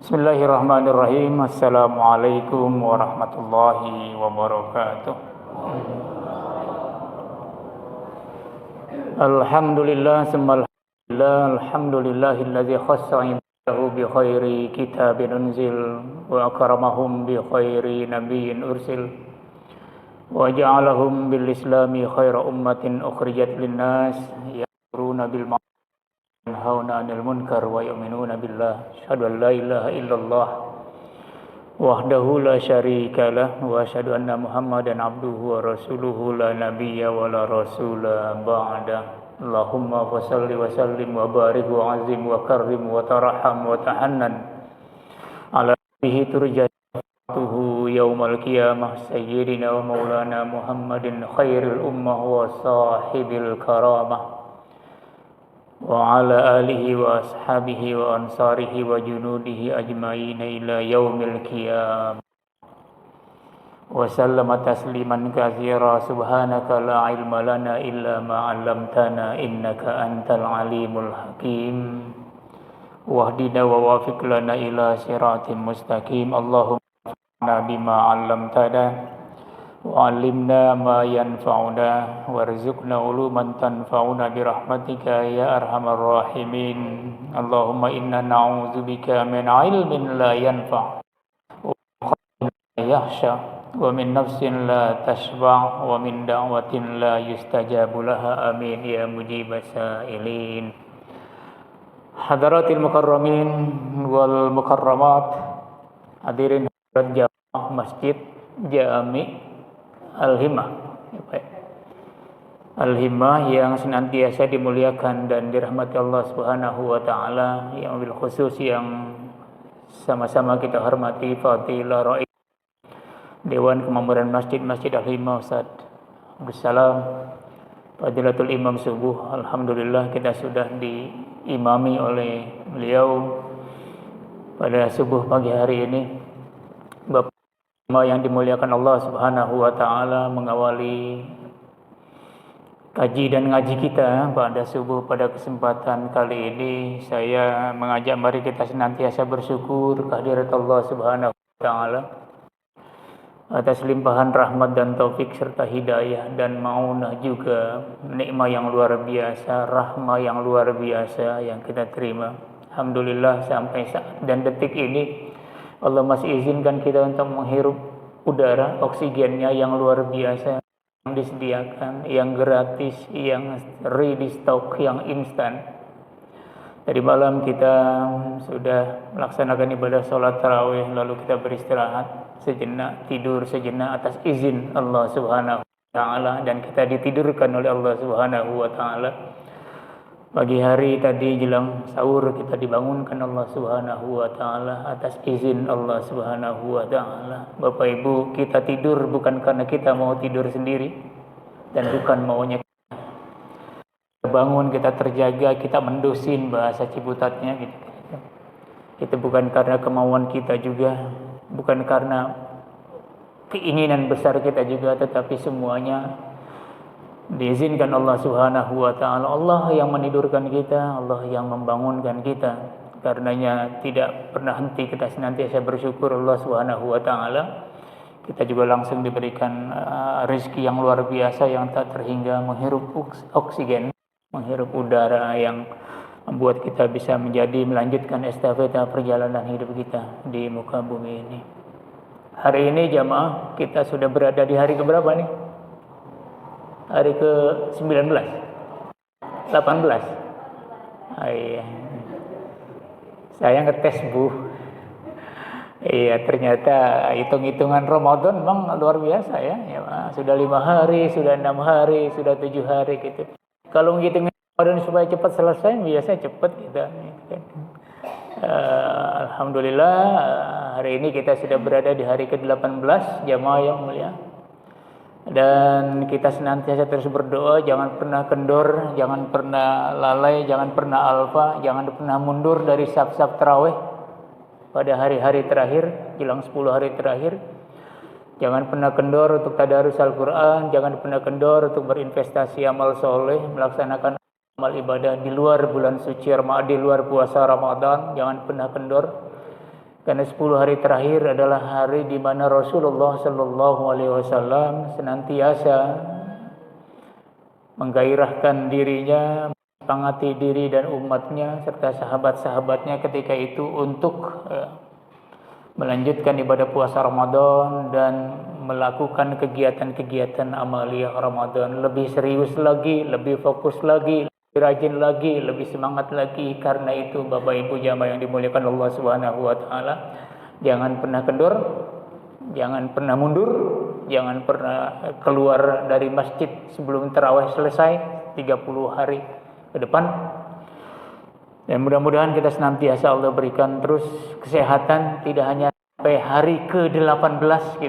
Bismillahirrahmanirrahim. Assalamualaikum warahmatullahi wabarakatuh. Alhamdulillah, alhamdulillahilladzi khassa ibadahu bi khairi kitabin unzil wa akramahum bi khairi nabiyyin ursil wa ja'alahum bil islami khaira ummatin ukhrijat linnas ya'muruna bil ma'ruf wa yanhauna 'anil munkar wa yu'minuna billah. Asyhadu an la ilaha illallah wahdahu la syarika lah wa asyhadu anna Muhammadan abduhu wa rasuluhu la nabiyya wa la rasula ba'da. Allahumma salli wa sallim wa barik wa azim wa karrim wa tarham wa tahannan ala bihi turjatuhu yaumal qiyamah sayyidina wa maulana Muhammadin khairil ummah wa sahibil karamah wa ala alihi wa ashabihi wa ansarihi wa junudihi ajma'in ila yaumil qiyamah wa sallama tasliman katsira. Subhanaka la ilma lana illa ma 'allamtana innaka antal alimul hakim wahdina wa wafiq lana ila siratim mustaqim. Allahumma bima 'allamtana wa 'allimna ma yanfa'una warzuqna uluman tanfa'una birahmatika ya arhamar rahimin. Allahumma inna na'udzubika min 'ilmin la yanfa' wa qalbin la yakhsha wa min nafsin la tashba' wa min da'watin la yustajabu laha. Amin ya mujibas sa'ilin. Hadaratil mukarramin wal mukarramat, hadirin hadirat jamaah Masjid Jami Al-Himmah. Al-Himmah yang senantiasa dimuliakan dan dirahmati Allah Subhanahu wa taala, yang bil khusus yang sama-sama kita hormati Fadilah Rais Dewan Kemakmuran Masjid Al-Himmah Ustaz Abdus Salam, Fadilatul Imam Subuh. Alhamdulillah kita sudah diimami oleh beliau pada subuh pagi hari ini. Bapak yang dimuliakan Allah Subhanahu wa taala, mengawali kaji dan ngaji kita pada subuh pada kesempatan kali ini, saya mengajak mari kita senantiasa bersyukur kehadirat Allah Subhanahu wa taala atas limpahan rahmat dan taufik serta hidayah dan maunah juga nikmat yang luar biasa, rahmah yang luar biasa yang kita terima. Alhamdulillah sampai saat dan detik ini Allah masih izinkan kita untuk menghirup udara oksigennya yang luar biasa, yang disediakan, yang gratis, yang ready stock, yang instan. Tadi malam kita sudah melaksanakan ibadah sholat tarawih, lalu kita beristirahat sejenak, tidur sejenak atas izin Allah Subhanahu wa taala, dan kita ditidurkan oleh Allah Subhanahu wa taala. Pagi hari tadi jelang sahur kita dibangunkan Allah Subhanahu wa taala atas izin Allah Subhanahu wa taala. Bapak Ibu, kita tidur bukan karena kita mau tidur sendiri dan bukan maunya kita bangun, kita terjaga, kita mendusin bahasa Ciputatnya gitu. Itu bukan karena kemauan kita juga, bukan karena keinginan besar kita juga, tetapi semuanya diizinkan Allah Subhanahu wa taala. Allah yang menidurkan kita, Allah yang membangunkan kita. Karenanya tidak pernah henti kita senantiasa bersyukur Allah Subhanahu wa taala. Kita juga langsung diberikan rezeki yang luar biasa yang tak terhingga, menghirup oksigen, menghirup udara yang membuat kita bisa melanjutkan estafeta perjalanan hidup kita di muka bumi ini. Hari ini jamaah kita sudah berada di hari keberapa nih? Hari ke-19, 18. Iya. Saya ngetes Bu. Iya, ternyata hitung-hitungan Ramadan memang luar biasa ya. Sudah 5 hari, sudah 6 hari, sudah 7 hari gitu. Kalau ngitungin Ramadan supaya cepat selesai, biasanya cepat gitu. Alhamdulillah hari ini kita sudah berada di hari ke-18 jamaah yang mulia. Dan kita senantiasa terus berdoa, jangan pernah kendor, jangan pernah lalai, jangan pernah alfa, jangan pernah mundur dari saf-saf tarawih pada hari-hari terakhir, jelang 10 hari terakhir. Jangan pernah kendor untuk tadarus Al-Quran, jangan pernah kendor untuk berinvestasi amal soleh, melaksanakan amal ibadah di luar bulan suci Ramadan, di luar puasa Ramadan. Jangan pernah kendor. Karena 10 hari terakhir adalah hari di mana Rasulullah Sallallahu Alaihi Wasallam senantiasa menggairahkan dirinya, mengangkat diri dan umatnya serta sahabat-sahabatnya ketika itu untuk melanjutkan ibadah puasa Ramadan dan melakukan kegiatan-kegiatan amaliyah Ramadan lebih serius lagi, lebih fokus lagi, lebih rajin lagi, lebih semangat lagi. Karena itu Bapak Ibu jamaah yang dimuliakan Allah Subhanahu wa taala, jangan pernah kendor, jangan pernah mundur, jangan pernah keluar dari masjid sebelum tarawih selesai 30 hari ke depan. Dan mudah-mudahan kita senantiasa Allah berikan terus kesehatan, tidak hanya sampai hari ke-18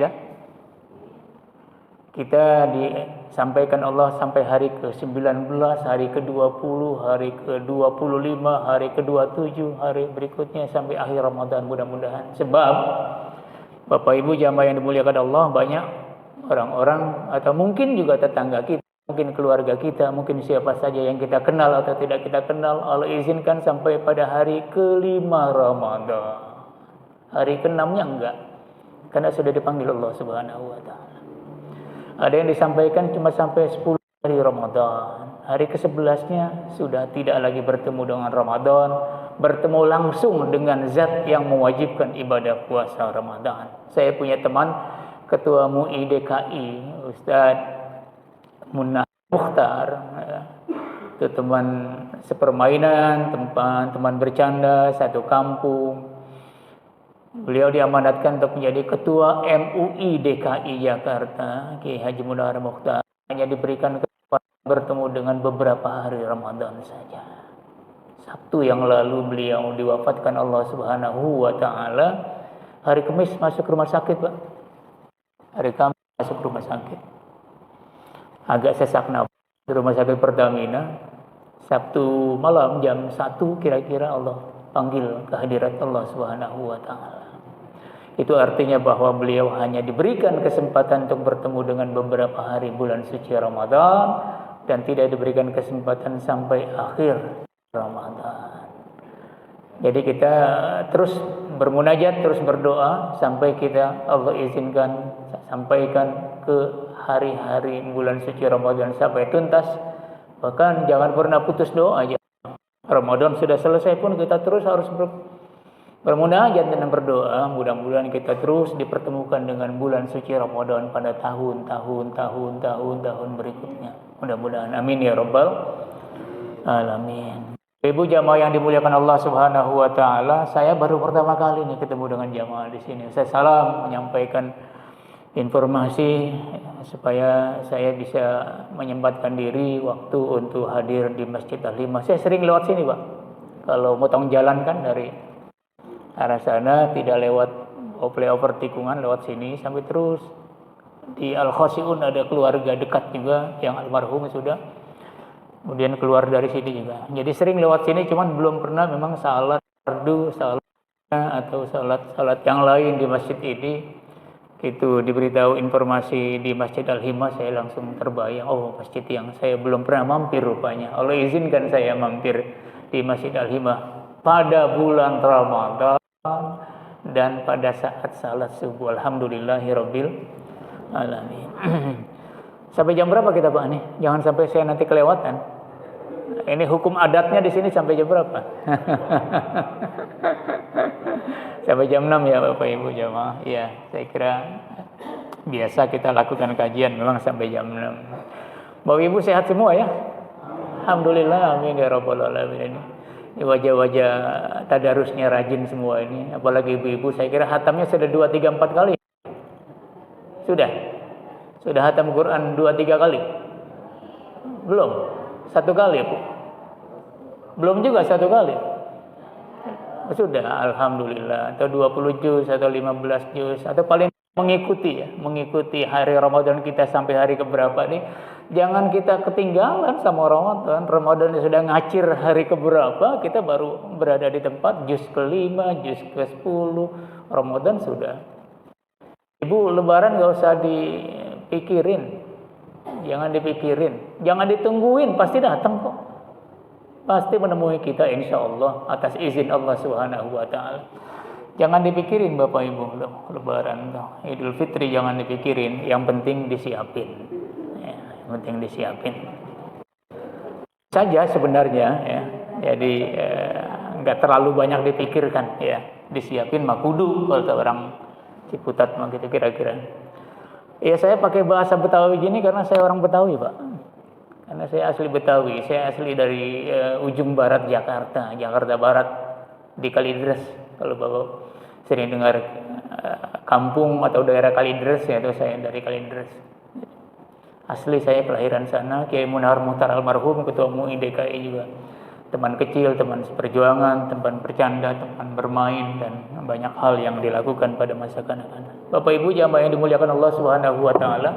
kita disampaikan Allah sampai hari ke-19, hari ke-20, hari ke-25, hari ke-27, hari berikutnya sampai akhir Ramadan mudah-mudahan. Sebab Bapak Ibu jamaah yang dimuliakan Allah, banyak orang-orang atau mungkin juga tetangga kita, mungkin keluarga kita, mungkin siapa saja yang kita kenal atau tidak kita kenal, Allah izinkan sampai pada hari ke-5 Ramadan. Hari ke-6-nya enggak, karena sudah dipanggil Allah Subhanahu wa taala. Ada yang disampaikan cuma sampai 10 hari Ramadan. Hari ke-11-nya sudah tidak lagi bertemu dengan Ramadan, bertemu langsung dengan zat yang mewajibkan ibadah puasa Ramadan. Saya punya teman Ketua MUI DKI, Ustadz Munah Mukhtar, itu teman sepermainan, teman bercanda satu kampung. Beliau diamanatkan untuk menjadi Ketua MUI DKI Jakarta, Kiai Haji Munah Mukhtar. Hanya diberikan kesempatan bertemu dengan beberapa hari Ramadan saja. Sabtu yang lalu beliau diwafatkan Allah Subhanahu wa taala. Hari Kamis masuk rumah sakit, Pak. Hari Kamis masuk rumah sakit. Agak sesak nafas di rumah sakit Pertamina. Sabtu malam jam 1 kira-kira Allah panggil kehadirat Allah Subhanahu wa taala. Itu artinya bahwa beliau hanya diberikan kesempatan untuk bertemu dengan beberapa hari bulan suci Ramadan dan tidak diberikan kesempatan sampai akhir Ramadan. Jadi kita terus bermunajat, terus berdoa sampai kita Allah izinkan sampaikan ke hari-hari bulan suci Ramadan sampai tuntas. Bahkan jangan pernah putus doa aja. Ramadan sudah selesai pun kita terus harus bermunajat dan berdoa. Mudah-mudahan kita terus dipertemukan dengan bulan suci Ramadan pada tahun berikutnya. Mudah-mudahan amin ya rabbal alamin. Ibu jamaah yang dimuliakan Allah Subhanahu wa taala, saya baru pertama kali nih ketemu dengan jamaah di sini. Saya salam menyampaikan informasi supaya saya bisa menyempatkan diri waktu untuk hadir di Masjid Al-Himah. Saya sering lewat sini, Pak. Kalau motong jalan kan dari arah sana tidak lewat flyover tikungan, lewat sini sampai terus di Al-Khasiun ada keluarga dekat juga yang almarhum sudah. Kemudian keluar dari sini juga. Jadi sering lewat sini, cuman belum pernah memang salat fardu, salat atau salat yang lain di masjid ini. Itu diberitahu informasi di Masjid Al-Himah, saya langsung terbayang, oh masjid yang saya belum pernah mampir rupanya. Allah izinkan saya mampir di Masjid Al-Himah pada bulan Ramadan dan pada saat salat subuh. Alhamdulillahirabbil alamin. Sampai jam berapa kita, Pak nih? Jangan sampai saya nanti kelewatan. Ini hukum adatnya di sini sampai jam berapa? Sampai jam 6 ya Bapak Ibu jamaah. Ya, saya kira biasa kita lakukan kajian memang sampai jam 6. Bapak Ibu sehat semua ya? Alhamdulillah, amin ya rabbal alamin. Ini wajah-wajah tadarusnya rajin semua ini. Apalagi ibu-ibu, saya kira hatamnya sudah 2, 3, 4 kali. Sudah hatam Quran 2, 3 kali? Belum? 1 kali, Bu? Belum juga 1 kali? Sudah, alhamdulillah. Atau 20 juz, atau 15 juz, atau paling mengikuti hari Ramadan kita sampai hari keberapa nih. Jangan kita ketinggalan sama Ramadan. Ramadan sudah ngacir hari keberapa, kita baru berada di tempat juz ke-5, juz ke-10. Ramadan sudah. Ibu, lebaran gak usah dipikirin. Jangan dipikirin, jangan ditungguin, pasti datang kok. Pasti menemui kita insya Allah atas izin Allah Subhanahu wa taala. Jangan dipikirin Bapak Ibu Lebaran tuh, Idul Fitri jangan dipikirin, yang penting disiapin. Ya, yang penting disiapin. Saja sebenarnya ya. Jadi nggak terlalu banyak dipikirkan ya. Disiapin mah kudu kalau orang Ciputat mah gitu kira-kira. Ya saya pakai bahasa Betawi gini karena saya orang Betawi, Pak. Karena saya asli Betawi, saya asli dari ujung barat Jakarta, Jakarta Barat di Kalideres. Kalau Bapak sering dengar kampung atau daerah Kalideres, ya itu saya dari Kalideres. Asli saya kelahiran sana, Kiai Munahar Muhtar almarhum Ketua MUI DKI juga. Teman kecil, teman seperjuangan, teman bercanda, teman bermain, dan banyak hal yang dilakukan pada masa kanak-kanak. Bapak Ibu jamaah yang dimuliakan Allah Subhanahu wa taala,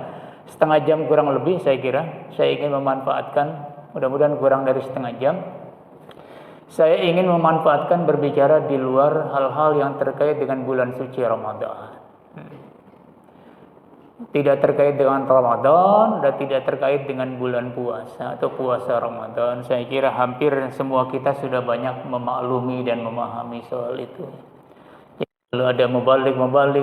setengah jam kurang lebih saya kira saya ingin memanfaatkan, mudah-mudahan kurang dari setengah jam. Saya ingin memanfaatkan berbicara di luar hal-hal yang terkait dengan bulan suci Ramadan. Tidak terkait dengan Ramadan dan tidak terkait dengan bulan puasa atau puasa Ramadan. Saya kira hampir semua kita sudah banyak memaklumi dan memahami soal itu. Kalau ada mubalik,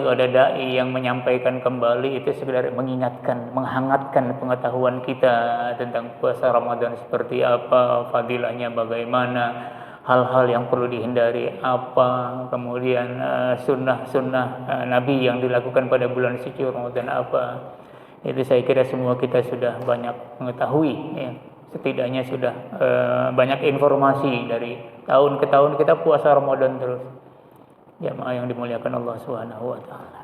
ada dai yang menyampaikan kembali, itu sekedar mengingatkan, menghangatkan pengetahuan kita tentang puasa Ramadan seperti apa, fadilahnya bagaimana, hal-hal yang perlu dihindari apa, kemudian sunnah-sunnah Nabi yang dilakukan pada bulan suci Ramadan apa. Itu saya kira semua kita sudah banyak mengetahui ya. Setidaknya sudah banyak informasi dari tahun ke tahun kita puasa Ramadan terus. Jamaah yang dimuliakan Allah Subhanahu wa taala.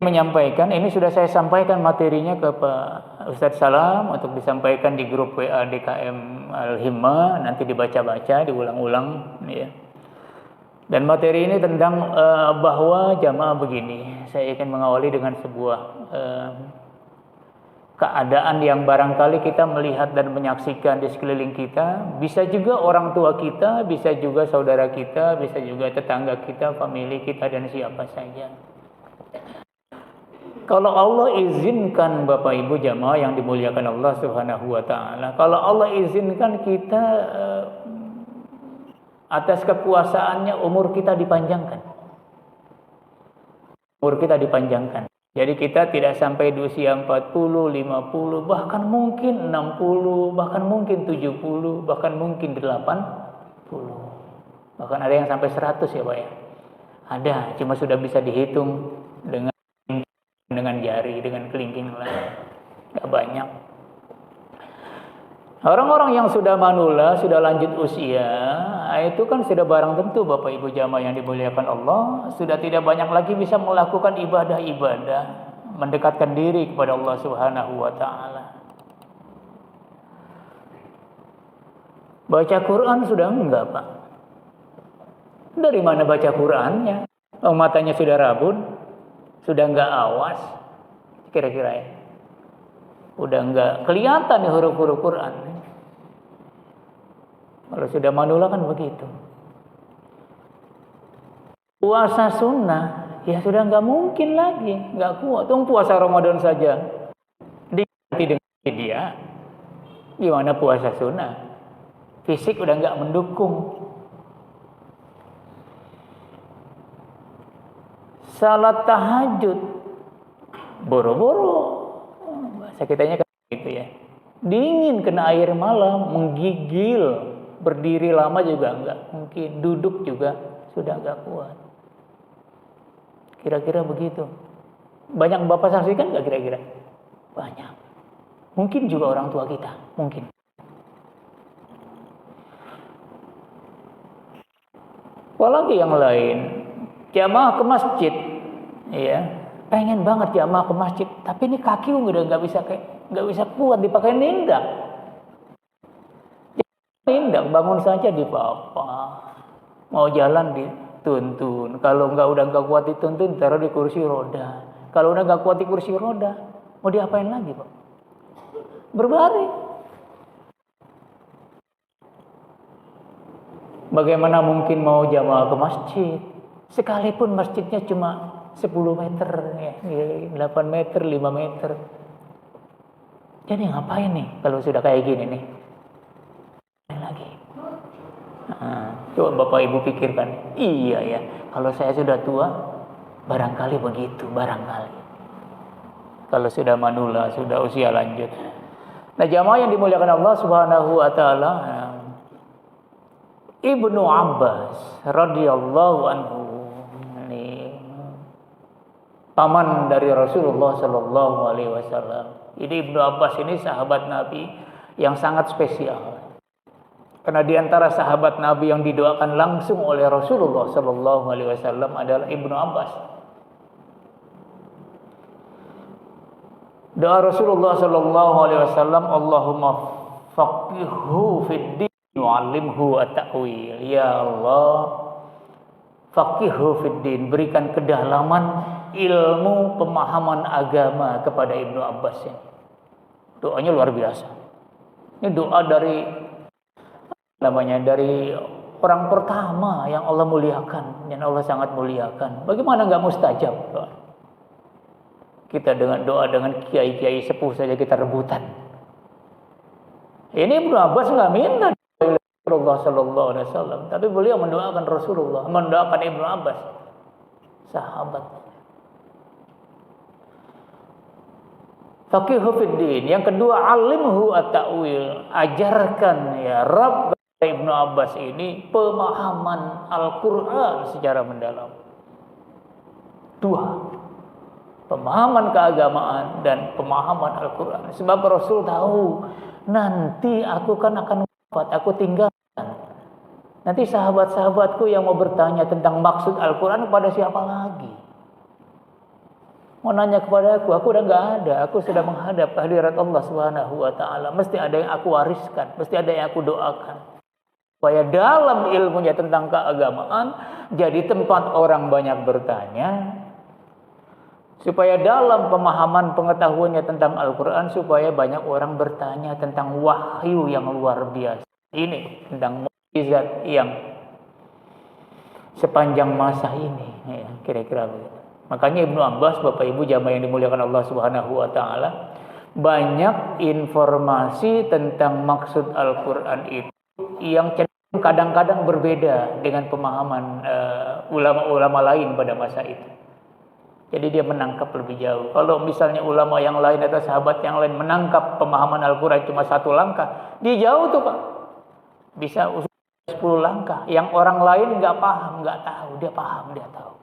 Menyampaikan, ini sudah saya sampaikan materinya ke Pak Ustadz Salam untuk disampaikan di grup WA DKM Al-Himmah, nanti dibaca-baca, diulang-ulang ya. Dan materi ini tentang bahwa jamaah begini, saya ingin mengawali dengan sebuah keadaan yang barangkali kita melihat dan menyaksikan di sekeliling kita, bisa juga orang tua kita, bisa juga saudara kita, bisa juga tetangga kita, famili kita, dan siapa saja. Kalau Allah izinkan Bapak Ibu jamaah yang dimuliakan Allah Subhanahu wa taala, kalau Allah izinkan kita atas kekuasaannya umur kita dipanjangkan. Umur kita dipanjangkan. Jadi kita tidak sampai di usia 40, 50, bahkan mungkin 60, bahkan mungkin 70, bahkan mungkin 80. Bahkan ada yang sampai 100 ya Pak ya. Ada, cuma sudah bisa dihitung dengan jari, dengan kelingking lah. Enggak banyak. Orang-orang yang sudah manula, sudah lanjut usia, itu kan sudah barang tentu Bapak Ibu jamaah yang dimuliakan Allah, sudah tidak banyak lagi bisa melakukan ibadah-ibadah, mendekatkan diri kepada Allah Subhanahu wa taala. Baca Quran sudah enggak, Pak. Dari mana baca Qurannya? Oh, matanya sudah rabun, sudah enggak awas, kira-kira ya. Udah enggak kelihatan nih huruf-huruf Quran. Kalau sudah manula kan begitu. Puasa sunnah, ya sudah enggak mungkin lagi, enggak kuat. Puasa Ramadan saja diganti dengan dia. Gimana puasa sunnah? Fisik udah enggak mendukung. Salat tahajud boro-boro. Bahasa kitanya kan gitu ya. Dingin kena air malam, menggigil, berdiri lama juga enggak mungkin, duduk juga sudah enggak kuat. Kira-kira begitu. Banyak Bapak saksikan enggak kira-kira? Banyak. Mungkin juga orang tua kita, mungkin. Apalagi yang lain, jamaah ke masjid, ya. Pengen banget jamaah ke masjid, tapi ini kaki udah nggak bisa kuat dipakai nindak. Nindak bangun saja dipapa, mau jalan dituntun. Kalau udah nggak kuat dituntun, taruh di kursi roda. Kalau udah nggak kuat di kursi roda, mau diapain lagi Pak? Berbaring. Bagaimana mungkin mau jamaah ke masjid? Sekalipun masjidnya cuma 10 meter, ya, 8 meter, 5 meter. Jadi ngapain nih kalau sudah kayak gini nih? Lagi. Nah, Coba Bapak Ibu pikirkan. Iya ya, kalau saya sudah tua, barangkali begitu, barangkali. Kalau sudah manula, sudah usia lanjut. Nah, jamaah yang dimuliakan Allah Subhanahu wa taala, Ibnu Abbas radhiyallahu anhu, ini paman dari Rasulullah sallallahu alaihi wasallam. Ini Ibnu Abbas ini sahabat Nabi yang sangat spesial. Karena di antara sahabat Nabi yang didoakan langsung oleh Rasulullah sallallahu alaihi wasallam adalah Ibnu Abbas. Doa Rasulullah sallallahu alaihi wasallam, Allahumma faqihhu fid din wa 'allimhu at-ta'wil. Ya Allah, faqihhu fid din, berikan kedalaman ilmu pemahaman agama kepada Ibnu Abbas ini. Doanya luar biasa. Ini doa dari orang pertama yang Allah muliakan, yang Allah sangat muliakan. Bagaimana enggak mustajab? Kita dengan doa dengan kiai-kiai sepuh saja kita rebutan. Ini Ibnu Abbas enggak minta Rasulullah sallallahu alaihi wasallam, tapi beliau mendoakan Rasulullah, mendoakan Ibnu Abbas, sahabat. Faqihu fid din. Yang kedua, alimhu at-ta'wil. Ajarkan ya Rabb Ibnu Abbas ini pemahaman Al-Qur'an secara mendalam. Dua, pemahaman keagamaan dan pemahaman Al-Qur'an. Sebab Rasul tahu nanti aku akan wafat, aku tinggalkan. Nanti sahabat-sahabatku yang mau bertanya tentang maksud Al-Qur'an kepada siapa lagi? Mau nanya kepada aku udah nggak ada. Aku sudah menghadap hadirat Allah Subhanahu wa taala. Mesti ada yang aku wariskan, mesti ada yang aku doakan. Supaya dalam ilmunya tentang keagamaan jadi tempat orang banyak bertanya. Supaya dalam pemahaman pengetahuannya tentang Al-Qur'an supaya banyak orang bertanya tentang wahyu yang luar biasa. Ini tentang mukjizat yang sepanjang masa ini, ya, kira-kira begitu. Makanya Ibnu Abbas, Bapak Ibu jamaah yang dimuliakan Allah Subhanahu wa taala, banyak informasi tentang maksud Al-Qur'an itu yang cenderung kadang-kadang berbeda dengan pemahaman ulama-ulama lain pada masa itu. Jadi dia menangkap lebih jauh. Kalau misalnya ulama yang lain atau sahabat yang lain menangkap pemahaman Al-Qur'an cuma satu langkah, dia jauh tuh Pak. Bisa 10 langkah. Yang orang lain nggak paham, nggak tahu, dia paham, dia tahu.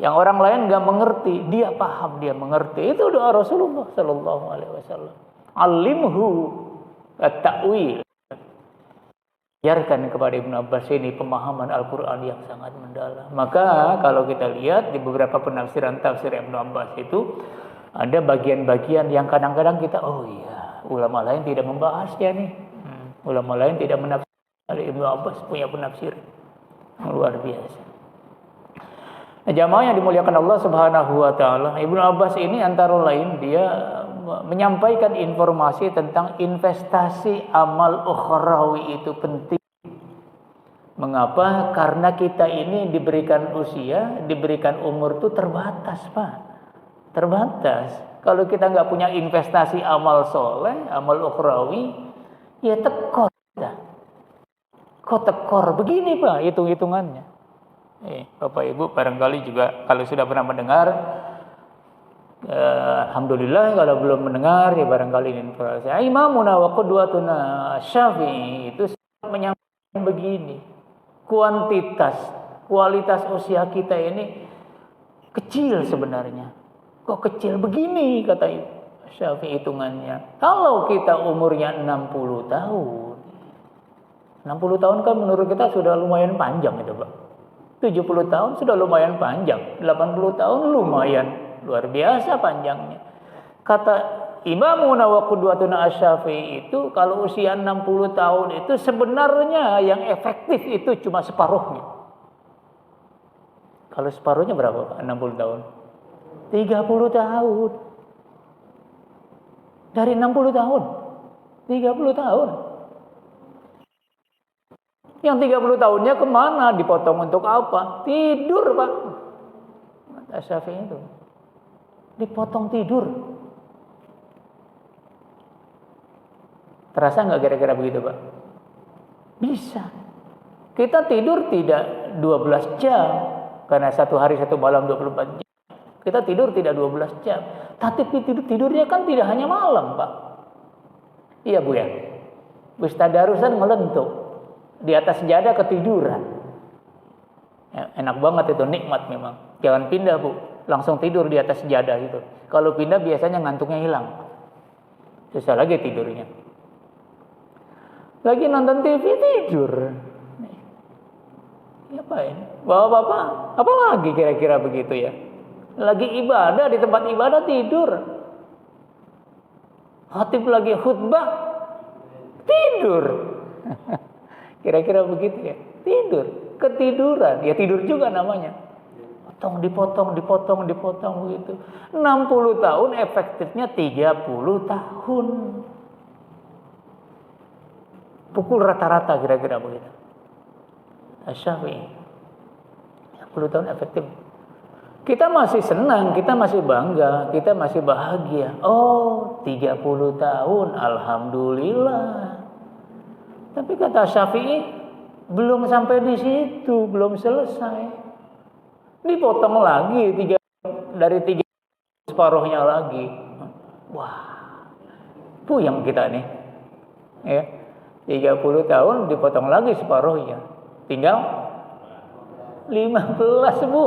Yang orang lain nggak mengerti, dia paham, dia mengerti. Itu doa Rasulullah sallallahu alaihi wasallam. Alimhu at-ta'wil. Ajarkan kepada Ibnu Abbas ini pemahaman Al-Qur'an yang sangat mendalam. Maka kalau kita lihat di beberapa penafsiran tafsir Ibnu Abbas itu ada bagian-bagian yang kadang-kadang kita ulama lain tidak membahasnya nih. Ulama lain tidak menafsirkan. Ibnu Abbas punya penafsir yang luar biasa. Nah, jamaah yang dimuliakan Allah Subhanahu wa taala, Ibnu Abbas ini antara lain dia menyampaikan informasi tentang investasi amal ukhrawi itu penting. Mengapa? Karena kita ini diberikan usia, diberikan umur itu terbatas, Pak. Terbatas. Kalau kita nggak punya investasi amal soleh, amal ukhrawi, ya tekor kita. Kok tekor begini, Pak, hitung-hitungannya. Bapak Ibu barangkali juga kalau sudah pernah mendengar, alhamdulillah. Kalau belum mendengar ya barangkali ini informasi. Imamuna wa qudwatuna Syafi'i itu menyampaikan begini, kualitas usia kita ini kecil sebenarnya. Kok kecil begini kata Syafi'i hitungannya. Kalau kita umurnya 60 tahun, 60 tahun kan menurut kita sudah lumayan panjang itu Pak. 70 tahun sudah lumayan panjang, 80 tahun lumayan luar biasa panjangnya. Kata Imamuna wa qudwatuna Asy-Syafi'i itu kalau usia 60 tahun itu sebenarnya yang efektif itu cuma separuhnya. Kalau separuhnya berapa Pak? 60 tahun. 30 tahun. Dari 60 tahun. 30 tahun. Yang 30 tahunnya kemana? Dipotong untuk apa? Tidur, Pak. Kata Syafi'i itu. Dipotong tidur. Terasa nggak kira-kira begitu, Pak? Bisa. Kita tidur tidak 12 jam, karena satu hari satu malam 24 jam. Kita tidur tidak 12 jam. Tapi tidurnya kan tidak hanya malam, Pak. Iya, Bu ya. Wis tadarusan ngelentuk. Di atas sejadah ketiduran. Ya, enak banget itu, nikmat memang. Jangan pindah, Bu. Langsung tidur di atas sejadah itu. Kalau pindah biasanya ngantuknya hilang. Susah lagi tidurnya. Lagi nonton TV tidur. Ngapain? Bapak-bapak, apa lagi kira-kira begitu ya? Lagi ibadah, di tempat ibadah tidur. Khatib lagi khutbah tidur. Kira-kira begitu ya? Tidur, ketiduran. Ya tidur juga namanya. Dipotong begitu. 60 tahun efektifnya 30 tahun. Pukul rata-rata kira-kira begitu. Asy-Syafi'i 30 tahun efektif. Kita masih senang, kita masih bangga, kita masih bahagia. Oh, 30 tahun, alhamdulillah. Tapi kata Syafi'i, belum sampai di situ, belum selesai. Dipotong lagi dari 3 separuhnya lagi. Wah, puyeng kita nih. Ya, 30 tahun dipotong lagi separuhnya. Tinggal 15, Bu.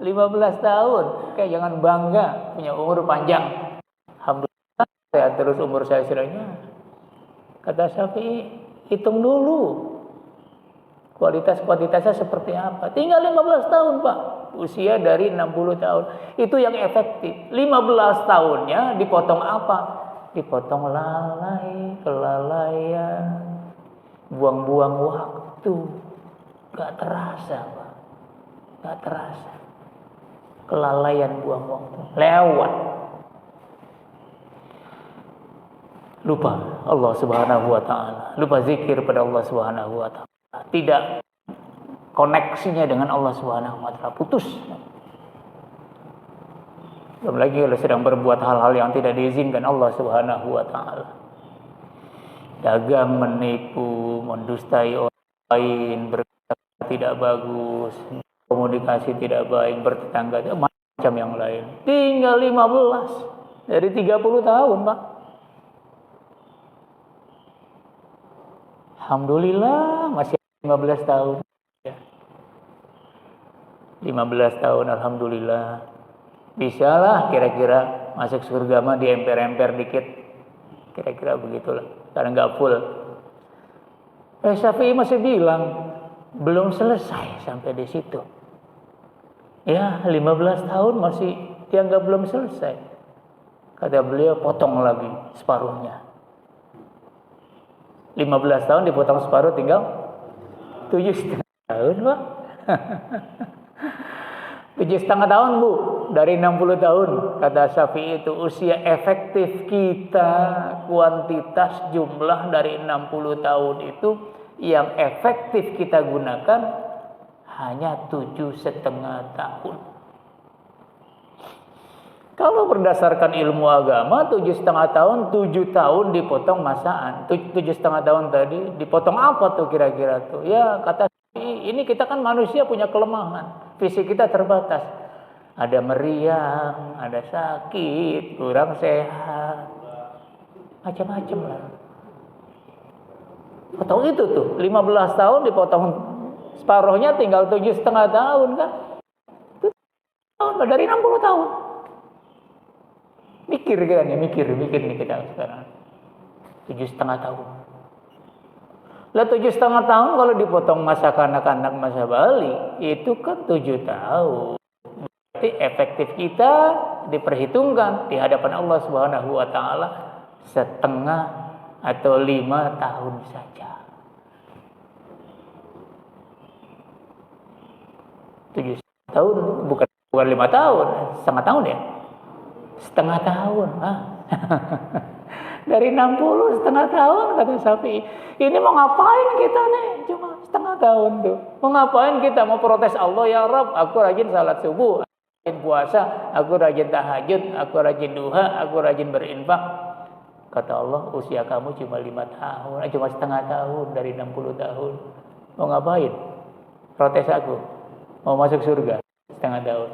15 tahun. Kayak jangan bangga punya umur panjang. Alhamdulillah saya terus umur saya istilahnya. Kata Syafi'i, hitung dulu kualitasnya seperti apa. Tinggal 15 tahun, Pak. Usia dari 60 tahun. Itu yang efektif. 15 tahunnya dipotong apa? Dipotong lalai, kelalaian, buang-buang waktu. Gak terasa, Pak. Gak terasa. Kelalaian buang waktu. Lewat. Lupa Allah Subhanahu wa taala. Lupa zikir pada Allah Subhanahu wa taala. Tidak koneksinya dengan Allah Subhanahu wa taala, putus. Belum lagi kalau sedang berbuat hal-hal yang tidak diizinkan Allah Subhanahu wa taala. Dagang, menipu, mendustai orang lain, berkata tidak bagus, komunikasi tidak baik, bertetangga, macam yang lain. Tinggal 15 dari 30 tahun, Pak. Alhamdulillah masih 15 tahun. 15 tahun alhamdulillah. Bisalah kira-kira masuk surga mah di emper-emper dikit. Kira-kira begitulah. Karena enggak full. Syafi'i masih bilang belum selesai sampai di situ. Ya, 15 tahun masih dianggap belum selesai. Kata beliau, potong lagi separuhnya. 15 tahun dipotong separuh tinggal 7,5 tahun, Pak. 7,5 tahun, Bu, dari 60 tahun. Kata Syafi'i itu usia efektif kita, kuantitas jumlah dari 60 tahun itu yang efektif kita gunakan hanya 7,5 tahun. Kalau berdasarkan ilmu agama 7,5 tahun, 7 tahun dipotong masaan. 7,5 tahun tadi dipotong apa tuh kira-kira tuh? Ya kata ini kita kan manusia punya kelemahan. Fisik kita terbatas. Ada meriang, ada sakit, kurang sehat. Macam-macam lah. Potong itu tuh, 15 tahun dipotong separuhnya tinggal 7,5 tahun kan. Itu tahun dari 60 tahun. Mikir kan ya, mikir nih kita sekarang. 7,5 tahun. Lah 7,5 tahun kalau dipotong masa kanak-kanak masa Bali, itu kan 7 tahun. Berarti efektif kita diperhitungkan di hadapan Allah Subhanahu wa taala setengah atau 5 tahun saja. 7 tahun bukan 5 tahun, setengah tahun ya. Setengah tahun, dari 60 setengah tahun kata Syafi'i. Ini mau ngapain kita nih? Cuma setengah tahun tuh. Mau ngapain kita? Mau protes Allah, ya Rabb, aku rajin salat subuh, rajin puasa, aku rajin tahajud, aku rajin duha, aku rajin berinfak. Kata Allah, usia kamu cuma 5 tahun, cuma setengah tahun dari 60 tahun. Mau ngapain? Protes aku. Mau masuk surga setengah tahun.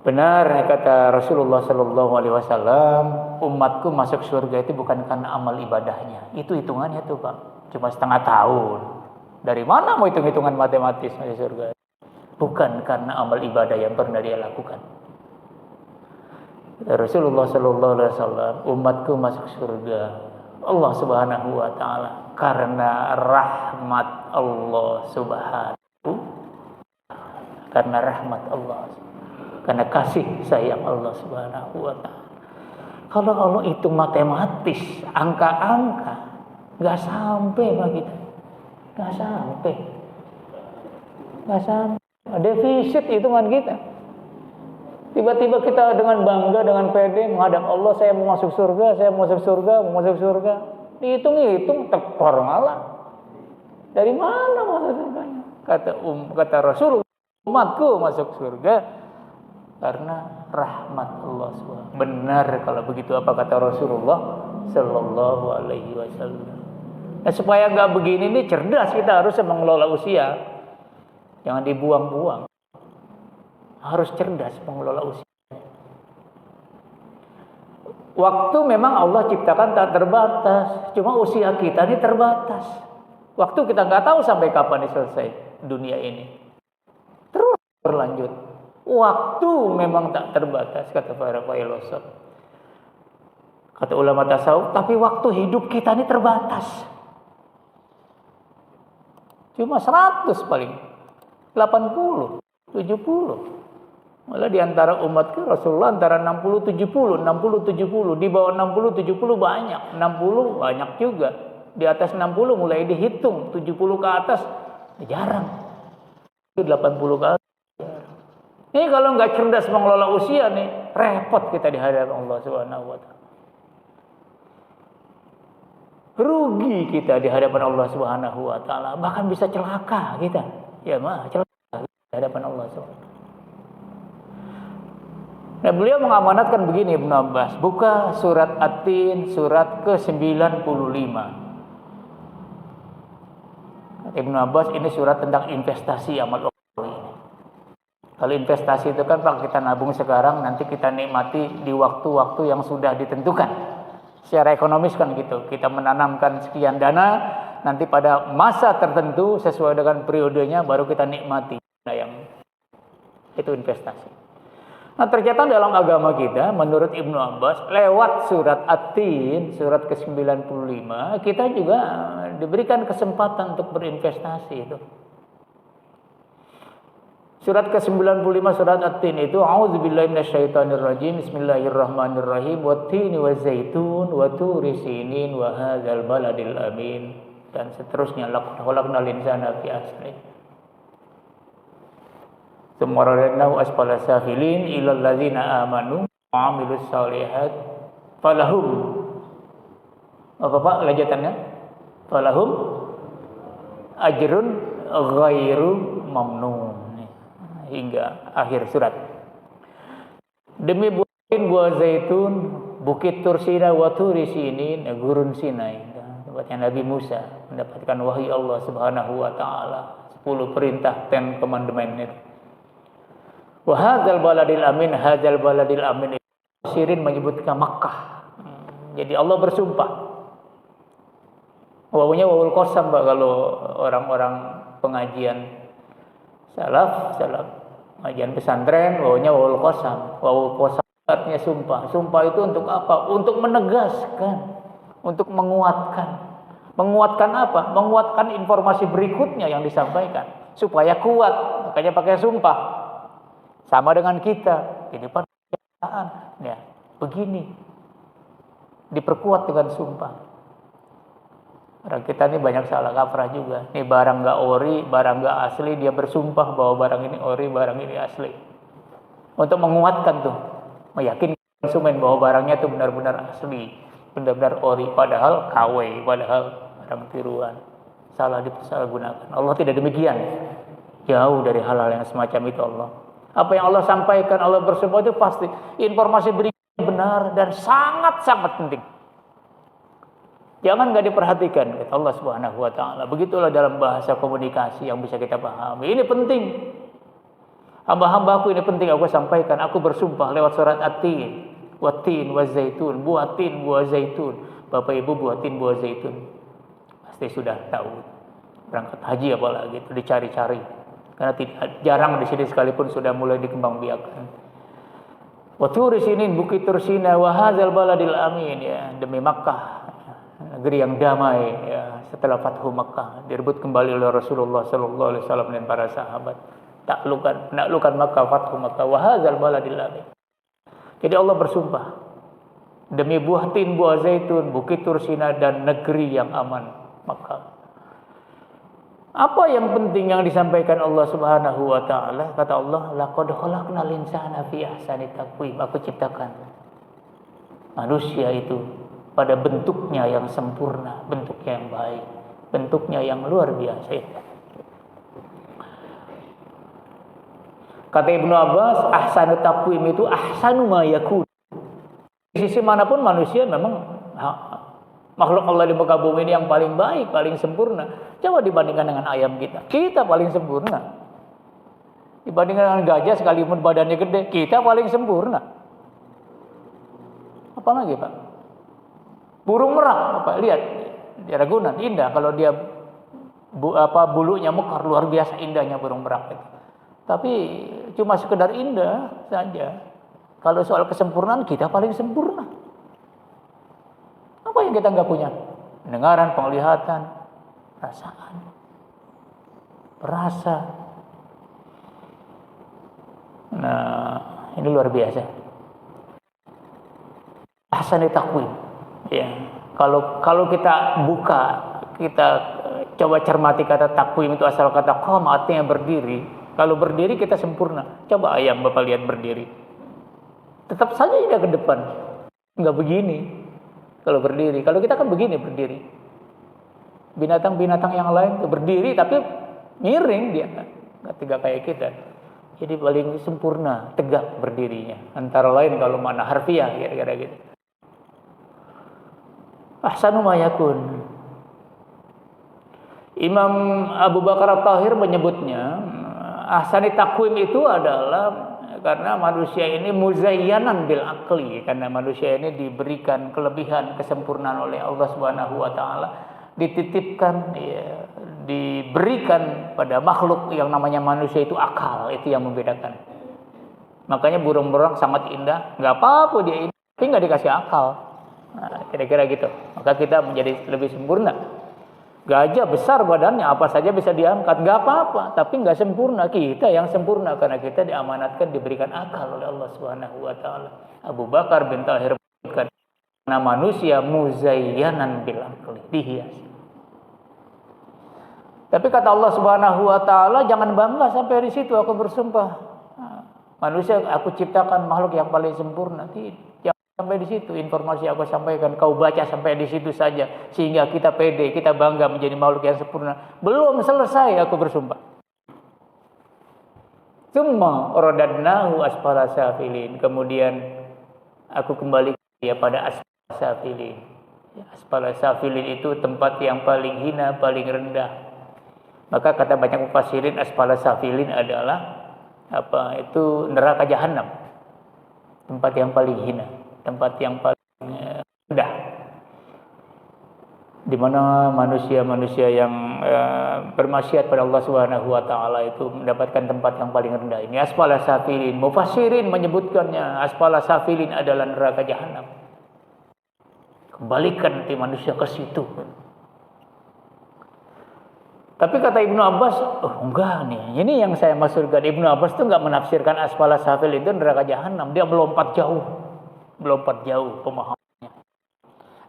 Benar kata Rasulullah Sallallahu Alaihi Wasallam, umatku masuk surga itu bukan karena amal ibadahnya. Itu hitungannya tuh Pak, cuma setengah tahun. Dari mana mau hitung-hitungan matematis masuk surga? Bukan karena amal ibadah yang pernah dia lakukan. Kata Rasulullah Sallallahu Alaihi Wasallam, umatku masuk surga Allah Subhanahu Wa Taala karena rahmat Allah Subhanahu, karena rahmat Allah, karena kasih sayang Allah Subhanahu Wa Taala. Kalau Allah itu matematis, angka-angka, nggak sampai Pak kita, nggak sampai, defisit hitungan kita. Tiba-tiba kita dengan bangga, dengan pede menghadap Allah, saya mau masuk surga, saya mau masuk surga, mau masuk surga. Dihitung-hitung tekor malah. Dari mana masuk surganya? Kata Rasul, umatku masuk surga karena rahmat Allah SWT. Benar kalau begitu apa kata Rasulullah Sallallahu Alaihi Wasallam. Nah, supaya nggak begini nih, cerdas kita harus mengelola usia. Jangan dibuang-buang. Harus cerdas mengelola usia. Waktu memang Allah ciptakan tak terbatas. Cuma usia kita ini terbatas. Waktu kita nggak tahu sampai kapan selesai dunia ini. Terus berlanjut. Waktu memang tak terbatas, kata para filosof. Kata ulama tasawuf, tapi waktu hidup kita ini terbatas. Cuma 100 paling. 80, 70. Malah di antara umat ke Rasulullah antara 60 70, 60 70, di bawah 60 70 banyak, 60 banyak juga. Di atas 60 mulai dihitung, 70 ke atas jarang. 80 ke atas. Ini kalau nggak cerdas mengelola usia nih, repot kita di hadapan Allah Subhanahu wa taala. Rugi kita di hadapan Allah Subhanahu wa taala, bahkan bisa celaka kita. Ya mah, celaka di hadapan Allah Subhanahu wa taala. Nah, beliau mengamanatkan begini Ibnu Abbas, buka surat At-Tin surat ke-95. Ibnu Abbas, ini surat tentang investasi amal ukhrawi ini. Kalau investasi itu kan Pak, kita nabung sekarang, nanti kita nikmati di waktu-waktu yang sudah ditentukan. Secara ekonomis kan gitu, kita menanamkan sekian dana, nanti pada masa tertentu sesuai dengan periodenya baru kita nikmati. Nah, yang itu investasi. Nah, ternyata dalam agama kita, menurut Ibnu Abbas, lewat surat At-Tin, surat ke-95, kita juga diberikan kesempatan untuk berinvestasi itu. Surat ke-95 surat At-Tin itu, A'udzubillahi minasyaitonirrajim, Bismillahirrahmanirrahim, Wat-tini waz-zaitun, wa turi sinin, wa hadzal baladil amin, dan seterusnya. Laqad khalaqnal insana fi ahsani. Tsummaradnahu asfala safilin ilal ladzina amanu wa 'amilus shalihat falahum, apa Pak lanjutannya? Falahum ajrun ghairu mamnun, hingga akhir surat. Demi buah zaitun, bukit Tursina wa Turi Sinin, gurun Sinai, tempatnya Nabi Musa mendapatkan wahyu Allah Subhanahu wa taala, 10 perintah, 10 commandment itu. Wa hadzal baladil amin, hadzal baladil amin, Sirin menyebutkan Makkah. Jadi Allah bersumpah. Wawunya wawul qasam Pak, kalau orang-orang pengajian salaf pengajian pesantren, wawunya wawul qasam. Wawul qasam artinya sumpah. Sumpah itu untuk apa? Untuk menegaskan, untuk menguatkan. Menguatkan apa? Menguatkan informasi berikutnya yang disampaikan supaya kuat. Makanya pakai sumpah. Sama dengan kita di depan kenyataan, ya begini, diperkuat dengan sumpah. Orang kita ini banyak salah kaprah juga. Ini barang nggak ori, barang nggak asli, dia bersumpah bahwa barang ini ori, barang ini asli. Untuk menguatkan tuh, meyakinkan konsumen bahwa barangnya itu benar-benar asli, benar-benar ori, padahal KW, padahal barang tiruan. Salah dipersalahgunakan. Allah tidak demikian. Jauh dari hal-hal yang semacam itu Allah. Apa yang Allah sampaikan, Allah bersumpah itu pasti informasi berikutnya benar dan sangat-sangat penting. Jangan nggak diperhatikan, kata Allah Subhanahu wa taala. Begitulah dalam bahasa komunikasi yang bisa kita pahami. Ini penting. Hamba-hambaku ini penting aku sampaikan. Aku bersumpah lewat surat At-Tin, Wat-tin wazaitun, buah tin, buah zaitun. Bapak Ibu buah tin, buah zaitun. Pasti sudah tahu. Berangkat haji apalagi itu dicari-cari. Karena jarang di sini sekalipun sudah mulai dikembangbiakan. Wa turi sinin bukit tursina wa hadzal baladil amin, ya, demi Makkah, negeri yang damai, ya, setelah Fathu Makkah direbut kembali oleh Rasulullah sallallahu alaihi wasallam dan para sahabat. Menaklukkan Makkah, Fathu Makkah, wa hadzal baladil amin. Jadi Allah bersumpah demi buah tin, buah zaitun, bukit tursina dan negeri yang aman, Makkah. Apa yang penting yang disampaikan Allah Subhanahu wa taala? Kata Allah, laqad khalaqnal insana fi ahsani taqwim. Aku ciptakan manusia itu pada bentuknya yang sempurna, bentuknya yang baik, bentuknya yang luar biasa. Kata Ibnu Abbas, ahsanu taqwim itu ahsanu ma yakun. Di sisi manapun manusia memang makhluk Allah di muka bumi ini yang paling baik, paling sempurna. Coba dibandingkan dengan ayam kita paling sempurna. Dibandingkan dengan gajah sekalipun badannya gede, kita paling sempurna. Apalagi Pak? Burung merak, Pak, lihat di Ragunan indah kalau dia bulunya mekar, luar biasa indahnya burung merak itu. Tapi cuma sekedar indah saja. Kalau soal kesempurnaan kita paling sempurna. Apa yang kita nggak punya? Pendengaran, penglihatan, perasaan, perasa. Nah, ini luar biasa. Ahsani taqwim. Ya, kalau kita buka, kita coba cermati kata takwim itu asal kata qam, artinya berdiri. Kalau berdiri kita sempurna. Coba ayam Bapak lihat berdiri. Tetap saja dia ke depan. Enggak begini. Kalau berdiri. Kalau kita kan begini berdiri. Binatang-binatang yang lain tuh berdiri tapi miring dia. Enggak tegak kayak kita. Jadi paling sempurna, tegak berdirinya. Antara lain kalau makna harfiah kira-kira gitu. Ahsanu ma yakun. Imam Abu Bakar At-Tahir menyebutnya, ahsani takwim itu adalah karena manusia ini muzayyanan bil akli, karena manusia ini diberikan kelebihan kesempurnaan oleh Allah Subhanahu wa taala, dititipkan, ya, diberikan pada makhluk yang namanya manusia itu akal, itu yang membedakan. Makanya burung merak sangat indah, nggak apa-apa dia indah, tapi nggak dikasih akal. Nah, kira-kira gitu. Maka kita menjadi lebih sempurna. Gajah besar badannya, apa saja bisa diangkat, nggak apa-apa, tapi nggak sempurna. Kita yang sempurna karena kita diamanatkan, diberikan akal oleh Allah Subhanahu wa taala. Abu Bakar bin Tahir menyebutkan, "Nah, manusia muzayyanan bil aqli, dihias." Tapi kata Allah Subhanahu wa taala, jangan bangga sampai di situ. Aku bersumpah, manusia aku ciptakan makhluk yang paling sempurna. Jangan sampai di situ informasi aku sampaikan, kau baca sampai di situ saja sehingga kita pede, kita bangga menjadi makhluk yang sempurna. Belum selesai aku bersumpah. Tsumma radadnahu asfala safilin. Kemudian aku kembali dia pada asfala safilin. Asfala safilin itu tempat yang paling hina, paling rendah. Maka kata banyak mufassirin, asfala safilin adalah apa? Itu neraka jahanam. Tempat yang paling hina, tempat yang paling rendah, di mana manusia-manusia yang bermaksiat pada Allah Subhanahu wa taala itu mendapatkan tempat yang paling rendah. Ini asfala safilin. Mufassirin menyebutkannya asfala safilin adalah neraka jahanam. Kembalikan nanti manusia ke situ. Tapi kata Ibnu Abbas, oh enggak nih, ini yang saya maksudkan. Ibnu Abbas itu enggak menafsirkan asfala safil itu neraka jahanam. Dia melompat jauh pemahamannya.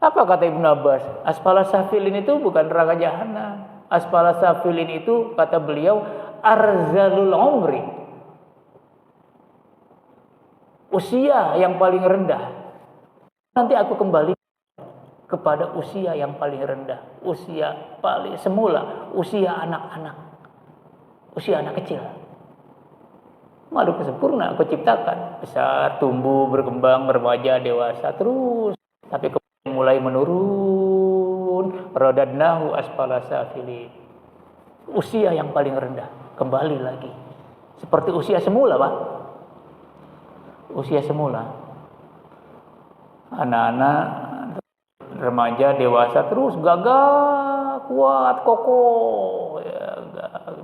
Apa kata Ibnu Abbas? Asfala safilin itu bukan neraka jahanam. Asfala safilin itu kata beliau arzalul umri, usia yang paling rendah. Nanti aku kembali kepada usia yang paling rendah, usia paling semula, usia anak-anak, usia anak kecil. Makhluk sempurna aku ciptakan, besar, tumbuh, berkembang, remaja, dewasa, terus. Tapi kemudian mulai menurun Radadnahu asfala safilin. Usia yang paling rendah, kembali lagi seperti usia semula, Pak. Usia semula. Anak-anak, remaja, dewasa terus gagah, kuat, kokoh. Ya,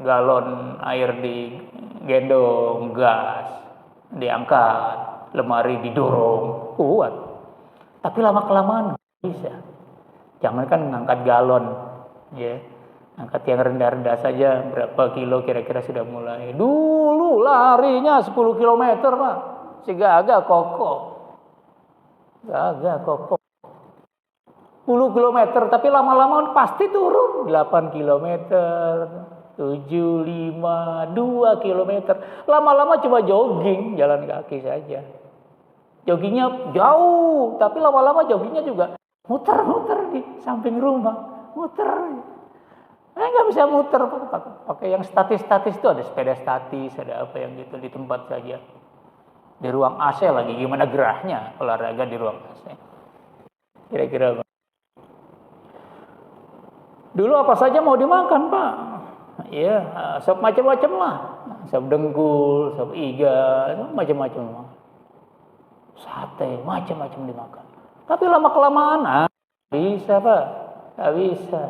galon air digendong, gas diangkat, lemari didorong, kuat. Tapi lama-kelamaan nggak bisa. Jangan kan ngangkat galon, ya. Angkat yang rendah-rendah saja, berapa kilo kira-kira sudah mulai. Dulu larinya 10 kilometer, Pak. Si gagah kokoh. Gagah kokoh. 10 kilometer, tapi lama-lama pasti turun. 8 kilometer, 7, 5, 2 kilometer. Lama-lama cuma jogging, jalan kaki saja. Joggingnya jauh, tapi lama-lama joggingnya juga muter-muter di samping rumah. Muter. Nggak bisa muter, pakai yang statis-statis itu, ada sepeda statis, ada apa yang gitu di tempat saja. Di ruang AC lagi, gimana gerahnya olahraga di ruang AC. Kira-kira dulu apa saja mau dimakan, Pak. Ya, sop macam-macam lah. Sop dengkul, sop iga, macam-macam. Sate, macam-macam dimakan. Tapi lama-kelamaan, bisa, Pak. Nggak bisa.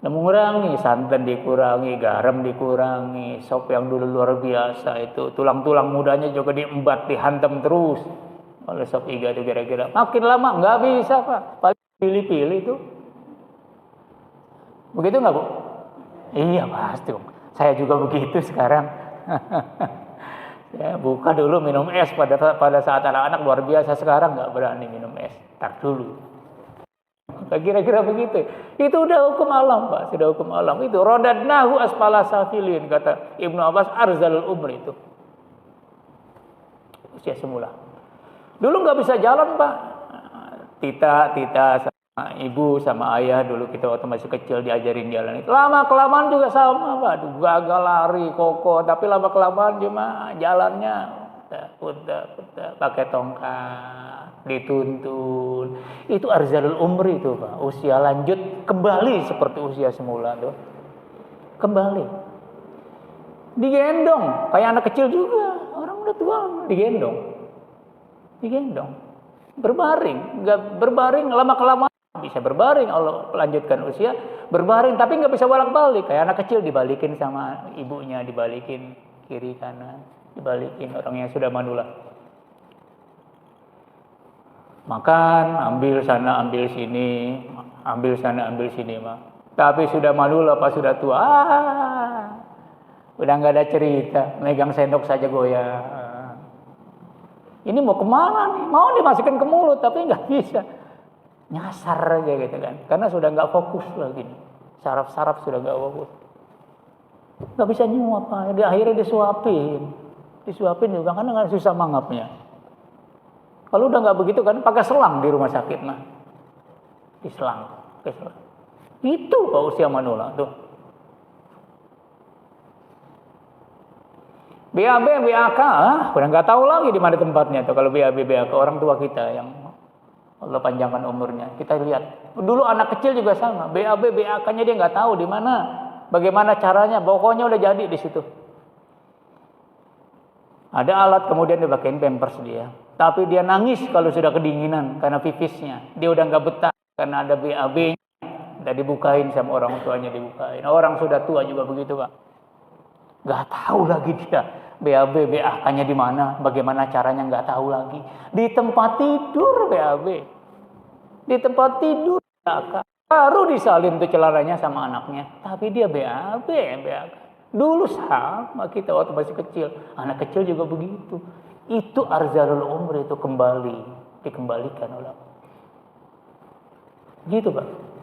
Mengurangi, santan dikurangi, garam dikurangi, sop yang dulu luar biasa itu, tulang-tulang mudanya juga diembat, dihantam terus oleh sop iga itu kira-kira. Makin lama nggak bisa, Pak. Paling pilih-pilih itu. Begitu nggak, Bu? Iya pasti, Bang. Saya juga begitu sekarang. Ya, buka dulu minum es pada saat anak-anak luar biasa, sekarang nggak berani minum es. Tar dulu. Kira-kira begitu. Itu udah hukum alam, Pak. Sudah hukum alam. Itu radadnahu asfala safilin, kata Ibnu Abbas, arzalul umr itu. Usia semula. Dulu nggak bisa jalan, Pak. Tita sama ibu sama ayah dulu kita waktu masih kecil diajarin jalan itu. Lama-kelamaan juga sama, Pak. Gagal lari, kokoh, tapi lama-kelamaan cuma jalannya putar pakai tongkat, dituntun. Itu arzalul umri itu, Pak. Usia lanjut kembali seperti usia semula tuh. Kembali. Digendong, kayak anak kecil juga. Orang udah tua digendong. Berbaring, enggak berbaring lama-kelamaan bisa berbaring, Allah lanjutkan usia, berbaring tapi enggak bisa bolak-balik. Kayak anak kecil dibalikin sama ibunya, dibalikin kiri kanan, dibalikin orang yang sudah manula. Makan, ambil sana, ambil sini, ambil sana, ambil sini, mah. Tapi sudah manula, pas sudah tua, udah nggak ada cerita, megang sendok saja goyah. Ini mau kemana nih? Mau dimasukin ke mulut, tapi nggak bisa. Nyasar aja gitu kan, karena sudah nggak fokus lagi. Saraf-saraf sudah nggak fokus. Nggak bisa nyuap, Pak. Akhirnya disuapin juga karena nggak susah mangapnya. Kalau udah nggak begitu kan pakai selang di rumah sakit mah, diselang. Itu Pak usia manula tuh. BAB, BAK, udah nggak tahu lagi di mana tempatnya tuh. Kalau BAB, BAK orang tua kita yang Allah panjangkan umurnya. Kita lihat dulu anak kecil juga sama. BAB, BAK-nya dia nggak tahu di mana, bagaimana caranya. Pokoknya udah jadi di situ. Ada alat kemudian dipakein pampers dia. Tapi dia nangis kalau sudah kedinginan karena pipisnya. Dia udah nggak betah karena ada BAB-nya. Udah dibukain sama orang tuanya, dibukain. Orang sudah tua juga begitu, Pak. Nggak tahu lagi dia BAB, BAK-nya di mana, bagaimana caranya nggak tahu lagi. Di tempat tidur BAB. Di tempat tidur BAK. Baru disalin tuh celananya sama anaknya. Tapi dia BAB, BAK. Dulu sama kita waktu masih kecil. Anak kecil juga begitu. Itu arzalul umri itu kembali. Dikembalikan oleh Allah. Gitu, Pak.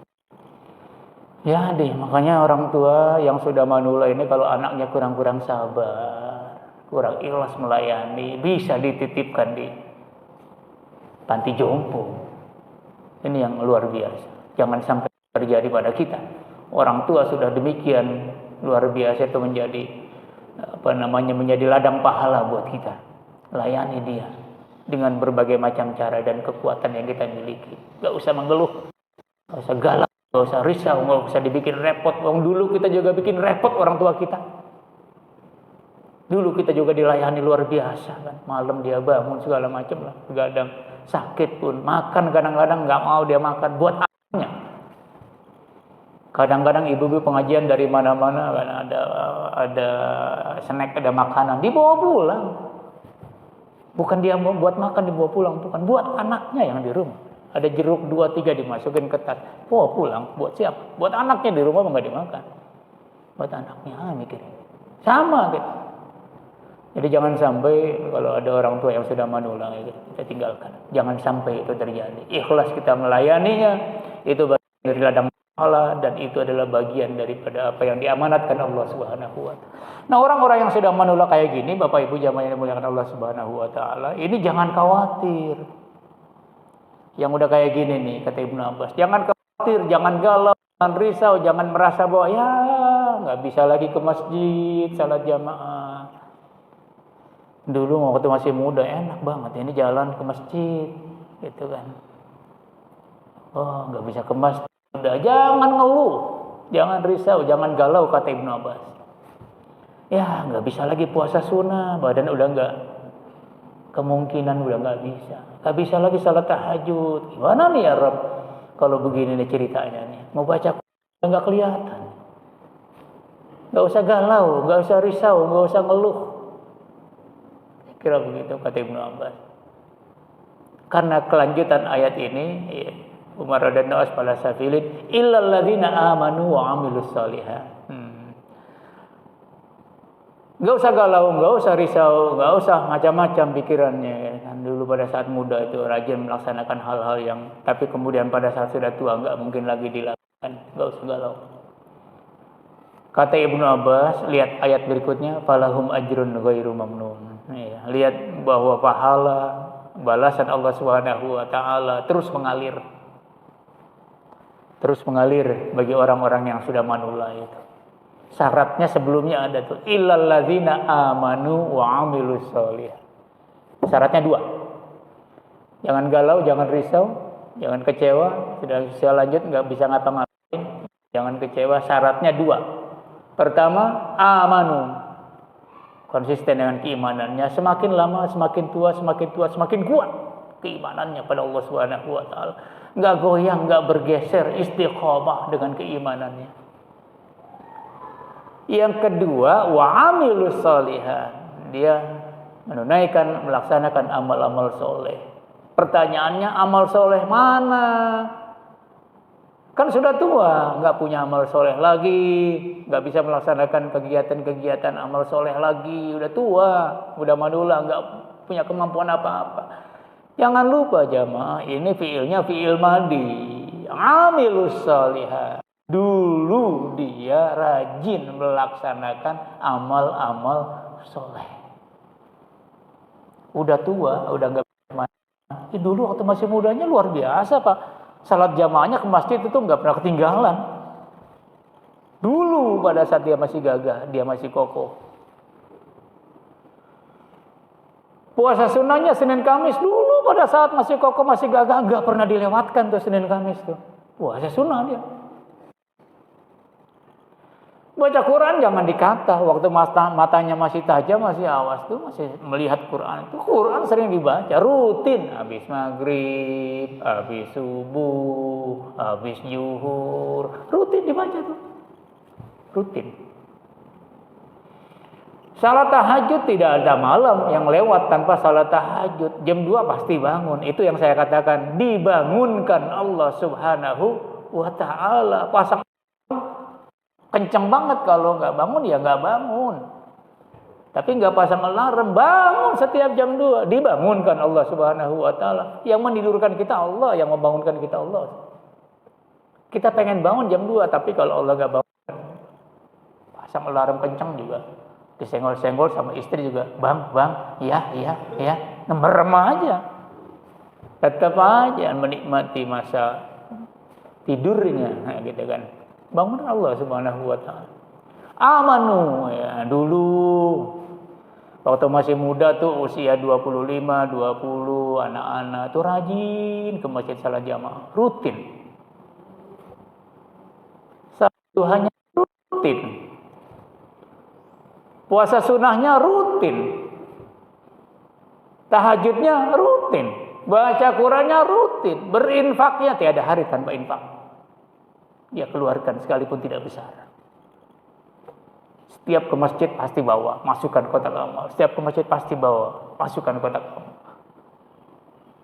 Ya deh, makanya orang tua yang sudah manula ini kalau anaknya kurang-kurang sabar, kurang ikhlas melayani, bisa dititipkan di panti jompo. Ini yang luar biasa. Jangan sampai terjadi pada kita. Orang tua sudah demikian luar biasa itu menjadi menjadi ladang pahala buat kita. Layani dia dengan berbagai macam cara dan kekuatan yang kita miliki. Gak usah mengeluh, gak usah galak. Nggak usah risau, nggak usah dibikin repot. Dulu kita juga bikin repot orang tua kita. Dulu kita juga dilayani luar biasa kan. Malam dia bangun segala macam lah. Kadang sakit pun makan, kadang-kadang nggak mau dia makan buat anaknya. Kadang-kadang ibu-ibu pengajian dari mana-mana kan ada snack, ada makanan dibawa pulang. Bukan dia mau buat makan dibawa pulang, bukan buat anaknya yang di rumah. Ada jeruk 2-3 dimasukin ke tas, bawa pulang. Buat siapa? Buat anaknya di rumah nggak dimakan. Buat anaknya mikirin. Sama gitu. Jadi jangan sampai kalau ada orang tua yang sudah manula gitu, kita tinggalkan. Jangan sampai itu terjadi. Ikhlas kita melayaninya, itu bagian dari ladang pahala dan itu adalah bagian daripada apa yang diamanatkan Allah Subhanahu wa taala. Nah, orang-orang yang sudah manula kayak gini, Bapak Ibu jamaah yang dimuliakan Allah Subhanahu wa taala, ini jangan khawatir. Yang udah kayak gini nih kata Ibnu Abbas, jangan khawatir, jangan galau, jangan risau, jangan merasa bahwa ya nggak bisa lagi ke masjid salat jamaah. Dulu waktu masih muda enak banget, ini jalan ke masjid, gitu kan. Oh, nggak bisa ke masjid, udah jangan ngeluh, jangan risau, jangan galau kata Ibnu Abbas. Ya nggak bisa lagi puasa sunnah, badan udah nggak, kemungkinan udah nggak bisa lagi salat tahajud. Gimana nih ya Rabb? Kalau begini nih ceritanya nih, mau baca nggak kelihatan. Nggak usah galau, nggak usah risau, nggak usah ngeluh. Kira begitu kata Ibnu Abbas. Karena kelanjutan ayat ini, Umar radhiyallahu anhu pada safilin illal ladzina amanu wa amilus shalihat. Enggak usah galau, enggak usah risau, enggak usah macam-macam pikirannya. Kan dulu pada saat muda itu rajin melaksanakan hal-hal yang tapi kemudian pada saat sudah tua enggak mungkin lagi dilakukan. Enggak usah galau. Kata Ibnu Abbas, lihat ayat berikutnya, falahum ajrun ghairu mamnun. Lihat bahwa pahala balasan Allah Subhanahu wa taala terus mengalir. Terus mengalir bagi orang-orang yang sudah manula itu. Syaratnya sebelumnya ada tuh illal ladzina amanu wa amilus sholihat. Syaratnya 2. Jangan galau, jangan risau, jangan kecewa, sudah bisa lanjut enggak bisa ngapa-ngapain. Jangan kecewa, syaratnya 2. Pertama, amanu. Konsisten dengan keimanannya, semakin lama semakin tua semakin kuat keimanannya pada Allah Subhanahu wa taala. Enggak goyang, enggak bergeser, istiqomah dengan keimanannya. Yang kedua, wa amilus sholihat. Dia menunaikan, melaksanakan amal-amal soleh. Pertanyaannya, amal soleh mana? Kan sudah tua, nggak punya amal soleh lagi, nggak bisa melaksanakan kegiatan-kegiatan amal soleh lagi, udah tua, udah manula, nggak punya kemampuan apa-apa. Jangan lupa jamaah, ini fiilnya fiil madi, amilus sholihat. Dulu dia rajin melaksanakan amal-amal soleh. Udah tua, udah nggak bisa. Dulu waktu masih mudanya luar biasa Pak. Salat jamaahnya ke masjid itu nggak pernah ketinggalan. Dulu pada saat dia masih gagah, dia masih kokoh. Puasa sunnahnya Senin Kamis dulu pada saat masih kokoh, masih gagah, nggak pernah dilewatkan tuh Senin Kamis tuh. Puasa sunnah dia. Baca Quran jangan dikata, waktu matanya masih tajam, masih awas tuh, masih melihat Quran. Itu Quran sering dibaca, rutin. Habis maghrib, habis subuh, habis zuhur, rutin dibaca tuh. Rutin. Salat tahajud tidak ada malam yang lewat tanpa salat tahajud. Jam 2 pasti bangun. Itu yang saya katakan, dibangunkan Allah Subhanahu wa ta'ala. Pasang kenceng banget, kalau nggak bangun ya nggak bangun. Tapi nggak pasang alarm, bangun setiap jam 2, dibangunkan Allah Subhanahu wa taala. Yang menidurkan kita Allah, yang membangunkan kita Allah. Kita pengen bangun jam 2, tapi kalau Allah nggak bangun, pasang alarm kenceng juga, disenggol-senggol sama istri juga, bang, ya, merem aja. Tetap aja menikmati masa tidurnya, nah, gitu kan. Bangun Allah Subhanahu wa taala. Amanu ya, dulu waktu masih muda tuh usia 25, 20, anak-anak tuh rajin ke masjid salat jamaah, rutin. Duhanya rutin. Puasa sunnahnya rutin. Tahajudnya rutin. Baca Qurannya rutin. Berinfaknya tiada hari tanpa infak. Dia keluarkan sekalipun tidak besar. Setiap ke masjid pasti bawa, masukkan kotak amal. Setiap ke masjid pasti bawa, masukkan kotak amal.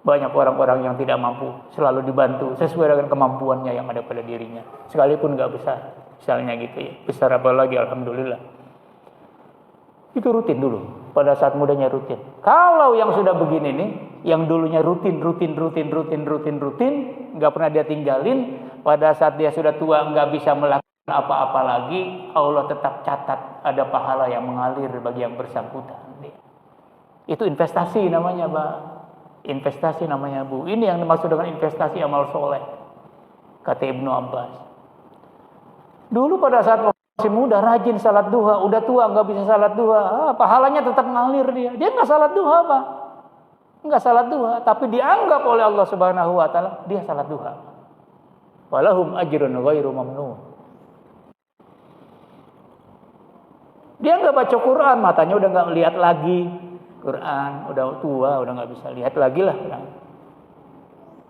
Banyak orang-orang yang tidak mampu selalu dibantu sesuai dengan kemampuannya yang ada pada dirinya, sekalipun nggak besar, misalnya gitu ya. Besar apalagi, alhamdulillah. Itu rutin dulu, pada saat mudanya rutin. Kalau yang sudah begini nih, yang dulunya rutin, nggak pernah dia tinggalin, pada saat dia sudah tua nggak bisa melakukan apa-apa lagi, Allah tetap catat ada pahala yang mengalir bagi yang bersangkutan. Itu investasi namanya, Pak. Investasi namanya, Bu. Ini yang dimaksud dengan investasi amal soleh, kata Ibnu Abbas. Dulu pada saat masih muda rajin salat duha, udah tua nggak bisa salat duha, pahalanya tetap ngalir dia. Dia nggak salat duha, Pak. Nggak salat duha, tapi dianggap oleh Allah Subhanahu Wa Taala dia salat duha. Walahum ajrun ghairu mamnun. Dia nggak baca Quran, matanya udah nggak lihat lagi Quran, udah tua, udah nggak bisa lihat lagi lah.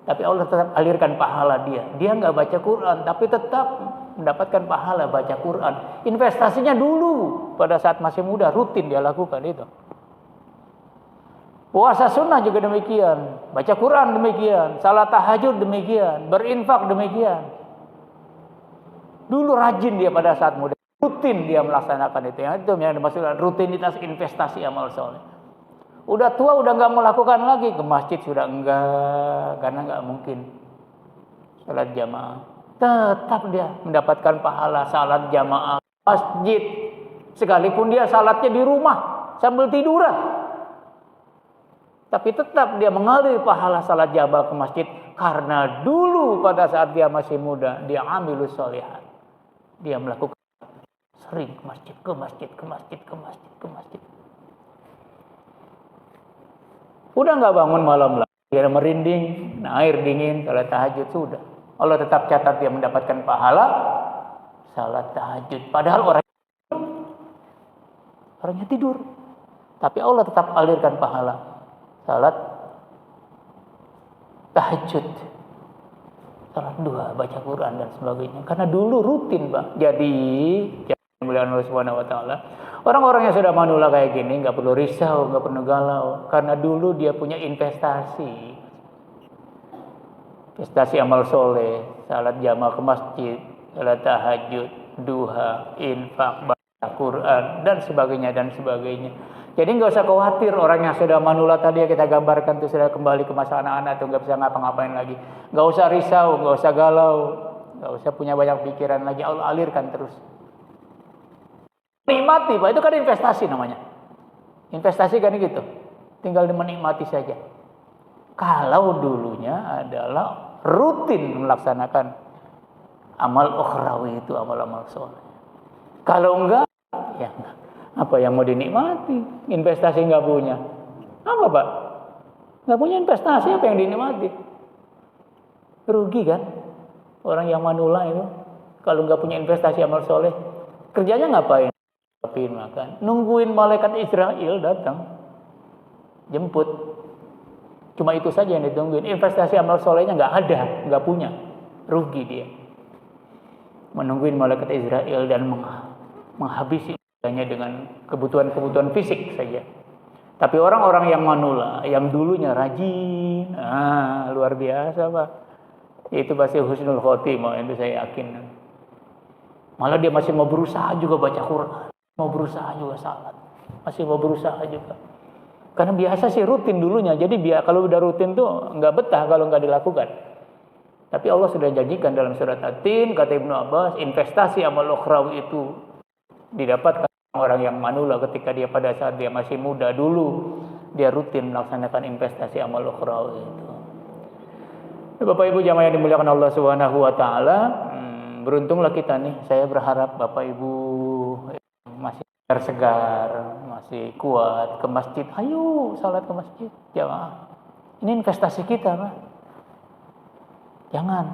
Tapi Allah tetap alirkan pahala dia. Dia nggak baca Quran, tapi tetap mendapatkan pahala baca Quran. Investasinya dulu pada saat masih muda rutin dia lakukan itu. Puasa sunnah juga demikian, baca Quran demikian, salat tahajud demikian, berinfak demikian. Dulu rajin dia pada saat muda. Rutin dia melaksanakan itu. Yang itu yang dimaksud rutinitas investasi amal soleh. Udah tua udah nggak melakukan lagi, ke masjid sudah enggak, karena nggak mungkin salat jamaah. Tetap dia mendapatkan pahala salat jamaah masjid, sekalipun dia salatnya di rumah sambil tiduran, tapi tetap dia mengalir pahala salat jamaah ke masjid karena dulu pada saat dia masih muda dia amilus sholihat, dia melakukan sering ke masjid, ke masjid, ke masjid, ke masjid, ke masjid. Udah nggak bangun malam lagi, dia merinding, air dingin, salat tahajud sudah. Allah tetap catat dia mendapatkan pahala salat tahajud. Padahal orangnya tidur, tapi Allah tetap alirkan pahala salat tahajud, salat duha, baca Quran dan sebagainya. Karena dulu rutin, Pak. Jadi muliaan Allah Subhanahu Wa Taala. Orang-orang yang sudah manula kayak gini nggak perlu risau, nggak perlu galau, karena dulu dia punya investasi amal soleh, salat jamaah ke masjid, salat tahajud, duha, infak, baca Quran dan sebagainya dan sebagainya. Jadi nggak usah khawatir orang yang sudah manula tadi yang kita gambarkan itu sudah kembali ke masa anak-anak atau nggak bisa ngapa-ngapain lagi. Nggak usah risau, nggak usah galau, nggak usah punya banyak pikiran lagi. Allah alirkan terus. Nikmati, Pak, itu kan investasi namanya. Investasi kan gitu. Tinggal menikmati saja. Kalau dulunya adalah rutin melaksanakan amal ukhrawi itu, amal-amal soleh. Kalau enggak, ya apa yang mau dinikmati? Investasi enggak punya. Apa, Pak? Enggak punya investasi, apa yang dinikmati? Rugi kan? Orang yang manula itu kalau enggak punya investasi amal soleh, kerjanya ngapain? Makan, nungguin malaikat Israel datang jemput, cuma itu saja yang ditungguin. Investasi amal solehnya nggak ada, nggak punya, rugi dia menungguin malaikat Israel dan menghabisi hanya dengan kebutuhan fisik saja. Tapi orang-orang yang manula, yang dulunya rajin, luar biasa, Pak. Itu pasti husnul khotimah, itu saya yakin. Malah dia masih mau berusaha juga baca Quran, mau berusaha juga salat, masih mau berusaha juga. Karena biasa sih rutin dulunya, jadi kalau udah rutin tuh nggak betah kalau nggak dilakukan. Tapi Allah sudah janjikan dalam surat At-Tin, kata Ibnu Abbas, investasi amal ukhrawi itu didapatkan orang yang manula ketika dia pada saat dia masih muda dulu, dia rutin melaksanakan investasi amal ukhrawi itu. Bapak Ibu jamaah yang dimuliakan Allah Subhanahu wa taala, beruntunglah kita nih. Saya berharap Bapak Ibu masih segar, masih kuat ke masjid. Ayo salat ke masjid, jamaah. Ini investasi kita, Pak. Jangan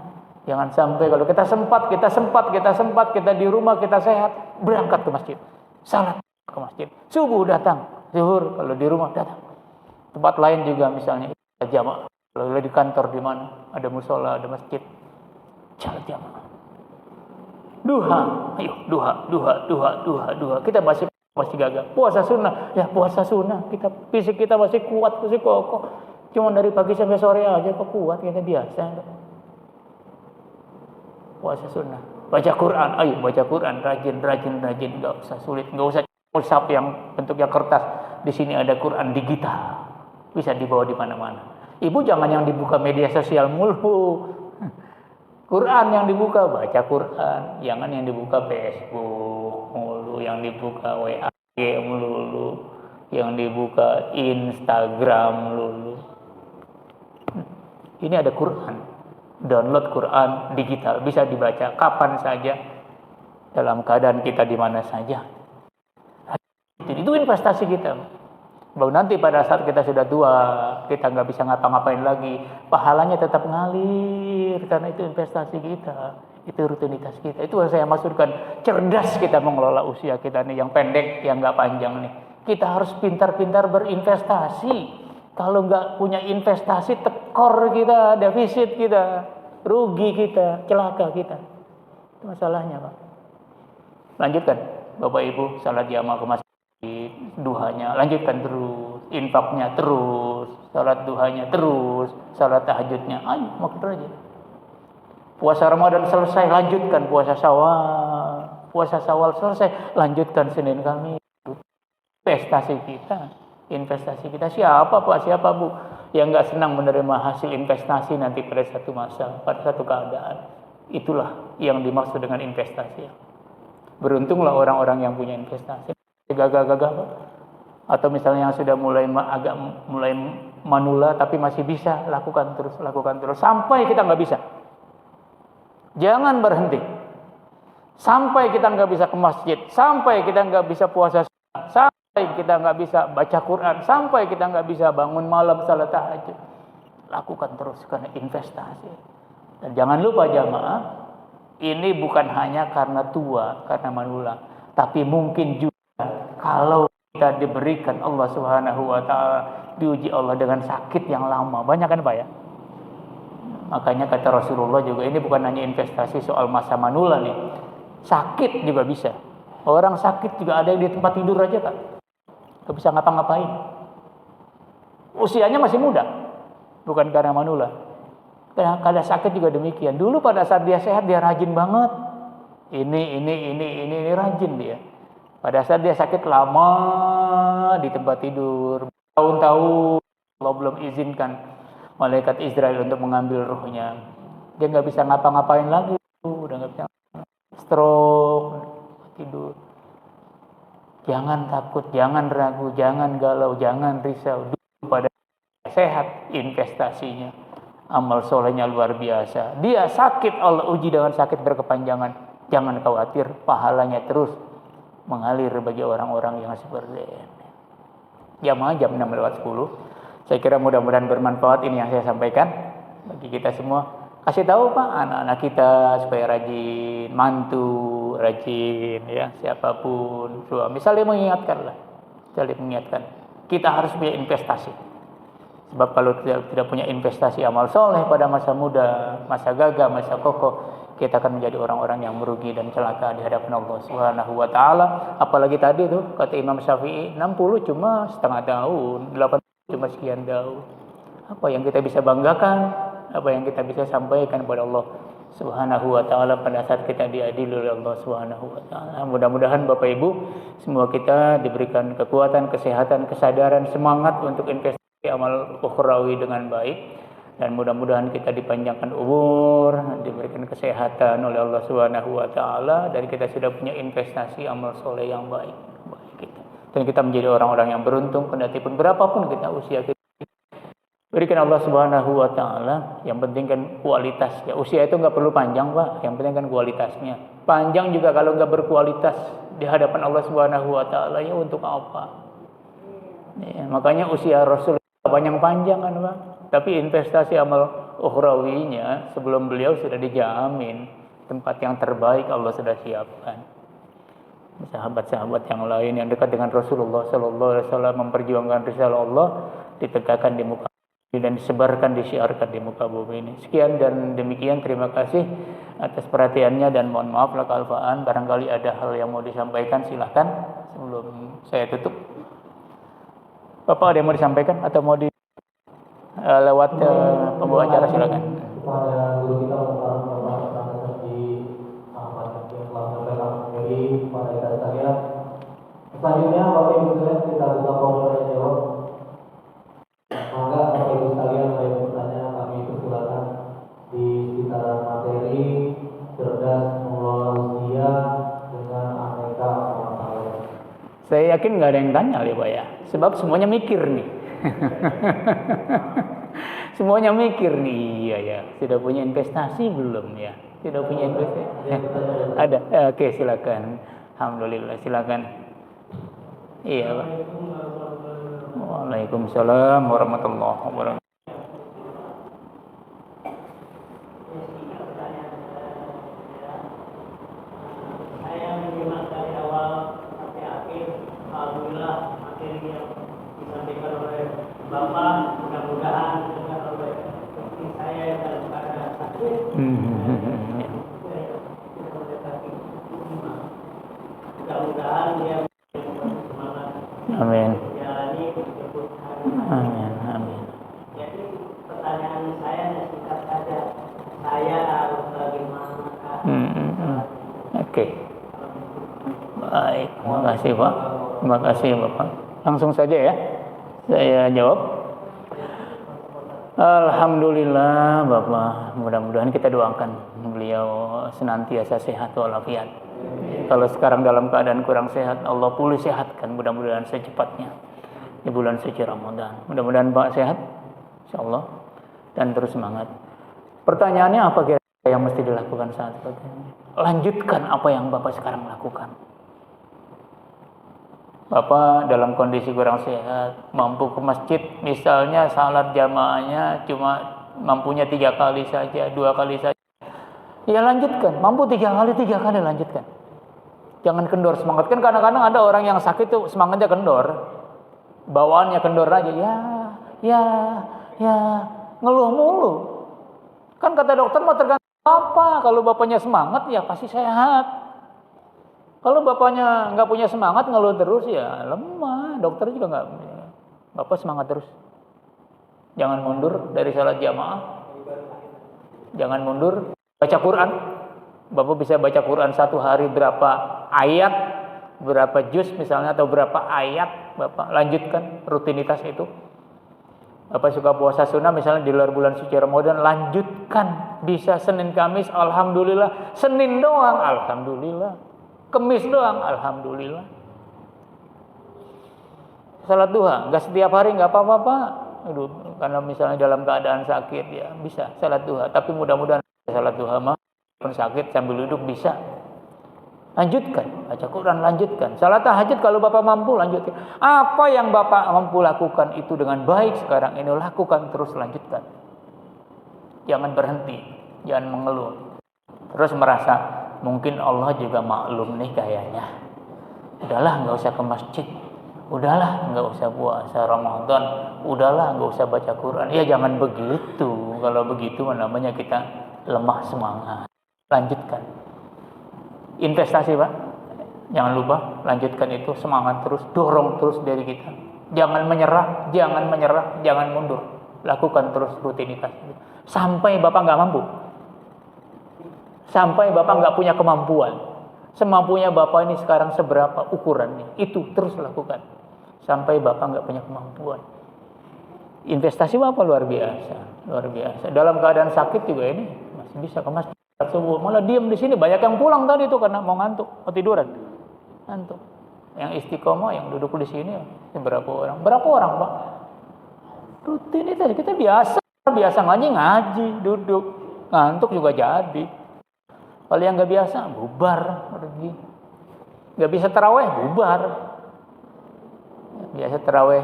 Jangan sampai kalau kita sempat, kita di rumah, kita sehat, berangkat ke masjid. Salat ke masjid. Subuh datang, zuhur kalau di rumah datang. Tempat lain juga misalnya jamaah. Kalau di kantor di mana ada musola, ada masjid, salat jamaah. Duha, ayo duha. Kita masih gagah. Puasa sunnah, ya puasa sunnah. Fisik kita masih kuat, masih kokoh. Cuma dari pagi sampai sore aja kok kuat, kita biasa. Puasa sunnah. Baca Quran, ayo baca Quran, rajin, enggak usah sulit, enggak usah mushaf yang bentuknya kertas. Di sini ada Quran digital. Bisa dibawa di mana-mana. Ibu jangan yang dibuka media sosial mulu. Quran yang dibuka, baca Quran. Jangan yang dibuka Facebook mulu, yang dibuka WA mulu, yang dibuka Instagram mulu. Ini ada Quran. Download Quran digital, bisa dibaca kapan saja, dalam keadaan kita di mana saja. Itu investasi kita. Bahwa nanti pada saat kita sudah tua, kita nggak bisa ngapa-ngapain lagi, pahalanya tetap ngalir karena itu investasi kita, itu rutinitas kita. Itu yang saya maksudkan, cerdas kita mengelola usia kita nih, yang pendek, yang nggak panjang nih. Kita harus pintar-pintar berinvestasi. Kalau nggak punya investasi, tekor kita, defisit kita, rugi kita, celaka kita. Itu masalahnya, Pak. Lanjutkan, Bapak Ibu, salat jamaah ke masjid, duhanya, lanjutkan terus, infaknya terus, salat duhanya terus, salat tahajudnya, ayo makin rajin. Puasa Ramadan selesai, lanjutkan puasa Syawal. Puasa Syawal selesai, lanjutkan Senin Kamis. Investasi kita siapa Pak, siapa Bu yang nggak senang menerima hasil investasi nanti pada satu masa, pada satu keadaan. Itulah yang dimaksud dengan investasi. Beruntunglah orang-orang yang punya investasi. Gagah-gagah Pak. Atau misalnya yang sudah mulai manula tapi masih bisa, lakukan terus sampai kita nggak bisa. Jangan berhenti. Sampai kita nggak bisa ke masjid, sampai kita nggak bisa puasa sunnah, sampai kita nggak bisa baca Quran, sampai kita nggak bisa bangun malam salat tahajud. Lakukan terus karena investasi. Dan jangan lupa jamaah, ini bukan hanya karena tua, karena manula, tapi mungkin juga kalau kita diberikan Allah Subhanahu wa taala, diuji Allah dengan sakit yang lama. Banyak kan Pak ya? Makanya kata Rasulullah juga, ini bukan hanya investasi soal masa manula nih. Sakit juga bisa. Orang sakit juga ada yang di tempat tidur aja Pak. Gak bisa ngapa-ngapain. Usianya masih muda. Bukan karena manula. Karena sakit juga demikian. Dulu pada saat dia sehat, dia rajin banget. Ini rajin dia. Pada saat dia sakit lama di tempat tidur. Tahun-tahun Allah belum izinkan malaikat Israel untuk mengambil ruhnya. Dia gak bisa ngapa-ngapain lagi. Udah gak bisa. Stroke. Tidur. Jangan takut, jangan ragu, jangan galau, jangan risau. Dulu pada sehat investasinya, amal solehnya luar biasa. Dia sakit, Allah uji dengan sakit berkepanjangan. Jangan khawatir, pahalanya terus mengalir bagi orang-orang yang seperti ini. Jamaah jam 6:10. Saya kira mudah-mudahan bermanfaat ini yang saya sampaikan bagi kita semua. Kasih tahu Pak anak-anak kita supaya rajin, mantu rajin ya, siapapun suami saling mengingatkan. Kita harus punya investasi. Sebab kalau tidak punya investasi amal soleh pada masa muda, masa gagah, masa kokoh, kita akan menjadi orang-orang yang merugi dan celaka di hadapan Allah Subhanahu wa taala. Apalagi tadi tuh kata Imam Syafi'i, 60 cuma setengah tahun, 80 cuma sekian tahun. Apa yang kita bisa banggakan? Apa yang kita bisa sampaikan kepada Allah Subhanahu wa taala pada saat kita diadili oleh Allah Subhanahu wa taala. Mudah-mudahan Bapak Ibu semua kita diberikan kekuatan, kesehatan, kesadaran, semangat untuk investasi amal ukhrawi dengan baik, dan mudah-mudahan kita dipanjangkan umur, diberikan kesehatan oleh Allah Subhanahu wa taala, dan kita sudah punya investasi amal soleh yang baik kita. Dan kita menjadi orang-orang yang beruntung kendatipun berapapun kita usia kita. Berikan Allah Subhanahu wa taala, yang penting kan kualitas. Ya, usia itu enggak perlu panjang, Pak. Yang penting kan kualitasnya. Panjang juga kalau enggak berkualitas di hadapan Allah Subhanahu wa taala, ya untuk apa? Ya, makanya usia Rasul panjang-panjang kan, Pak. Tapi investasi amal ukhrawinya sebelum beliau sudah dijamin tempat yang terbaik Allah sudah siapkan. Sahabat-sahabat yang lain yang dekat dengan Rasulullah sallallahu alaihi wasallam memperjuangkan risalah Allah ditegakkan di muka bumi dan disebarkan, disiarkan di muka bumi ini. Sekian dan demikian, terima kasih atas perhatiannya dan mohon maaf la kalfaan. Barangkali ada hal yang mau disampaikan, silahkan sebelum saya tutup. Bapak ada yang mau disampaikan atau mau lewat pembawa acara, silakan. Kepada guru kita Bapak di Ahmad yang telah menyampaikan dari kepada kita sekalian. Selanjutnya Bapak Ibu sekalian kita buka forum tanya jawab. Maka Bapak Ibu sekalian ada yang bertanya kami persilakan di sekitaran materi cerdas mengelola usia dengan aneka masalah. Saya yakin nggak ada yang tanya ya Pak ya, sebab semuanya mikir nih. Semuanya mikir nih, iya ya. Sudah punya investasi belum ya? Sudah punya investasi? Ada. Oke, silakan. Alhamdulillah, silakan. Iya Pak. Waalaikumsalam warahmatullahi wabarakatuh. Saya menyimak dari awal sampai akhir. Alhamdulillah materi yang disampaikan oleh Bapak mudah-mudahan didengar oleh seperti saya yang dalam keadaan sakit. Mudah-mudahan dia semangat. Amin. Menjalani tersebut. Amin. Amin. Jadi pertanyaan saya singkat saja. Saya harus bagaimana? Oke. Baik, terima kasih Pak. Terima kasih Bapak. Langsung saja ya, saya jawab. Alhamdulillah Bapak, mudah-mudahan kita doakan beliau senantiasa sehat walafiat. Kalau sekarang dalam keadaan kurang sehat, Allah pulih sehatkan mudah-mudahan secepatnya di bulan suci Ramadan. Mudah-mudahan Pak sehat, insyaallah, dan terus semangat. Pertanyaannya apa kira-kira yang mesti dilakukan saat seperti ini? Lanjutkan apa yang Bapak sekarang lakukan. Bapak dalam kondisi kurang sehat, mampu ke masjid, misalnya salat jamaahnya cuma mampunya 3 kali saja, 2 kali saja. Ya lanjutkan, mampu 3 kali lanjutkan. Jangan kendor semangat. Kan kadang-kadang ada orang yang sakit tuh semangatnya kendor. Bawaannya kendor aja, ya, ngeluh mulu. Kan kata dokter mau tergantung apa, kalau bapaknya semangat ya pasti sehat. Kalau bapaknya nggak punya semangat, ngeluh terus ya lemah. Dokter juga nggak. Bapak semangat terus. Jangan mundur dari salat jamaah. Jangan mundur. Baca Quran. Bapak bisa baca Quran satu hari berapa ayat, berapa juz misalnya, atau berapa ayat. Bapak lanjutkan rutinitas itu. Bapak suka puasa sunnah misalnya di luar bulan suci Ramadan, lanjutkan. Bisa Senin Kamis, alhamdulillah. Senin doang, alhamdulillah. Kemis doang, alhamdulillah. Salat duha, nggak setiap hari, nggak apa-apa. Karena misalnya dalam keadaan sakit ya bisa salat duha. Tapi mudah-mudahan salat duha mah pun sakit sambil duduk bisa. Lanjutkan, baca Quran lanjutkan. Salat tahajud kalau Bapak mampu lanjutkan. Apa yang Bapak mampu lakukan itu dengan baik sekarang ini lakukan terus, lanjutkan. Jangan berhenti, jangan mengeluh. Terus merasa mungkin Allah juga maklum nih kayaknya. Udahlah nggak usah ke masjid. Udahlah nggak usah puasa Ramadan. Udahlah nggak usah baca Quran. Ya jangan begitu. Kalau begitu namanya kita lemah semangat. Lanjutkan. Investasi Pak. Jangan lupa lanjutkan itu, semangat terus, dorong terus dari kita. Jangan menyerah, jangan mundur. Lakukan terus rutinitas. Sampai Bapak nggak mampu. Sampai Bapak nggak punya kemampuan. Semampunya Bapak ini sekarang seberapa ukurannya, itu terus lakukan. Sampai Bapak nggak punya kemampuan. Investasi Bapak luar biasa, luar biasa. Dalam keadaan sakit juga ini masih bisa ke masjid subuh. Malah diam di sini, banyak yang pulang tadi itu karena mau ngantuk, mau tiduran. Ngantuk. Yang istiqomah, yang duduk di sini berapa orang? Berapa orang Pak? Rutinitas kita biasa ngaji, duduk, ngantuk juga jadi. Kalau yang nggak biasa, bubar, pergi. Nggak bisa taraweh, bubar. Biasa taraweh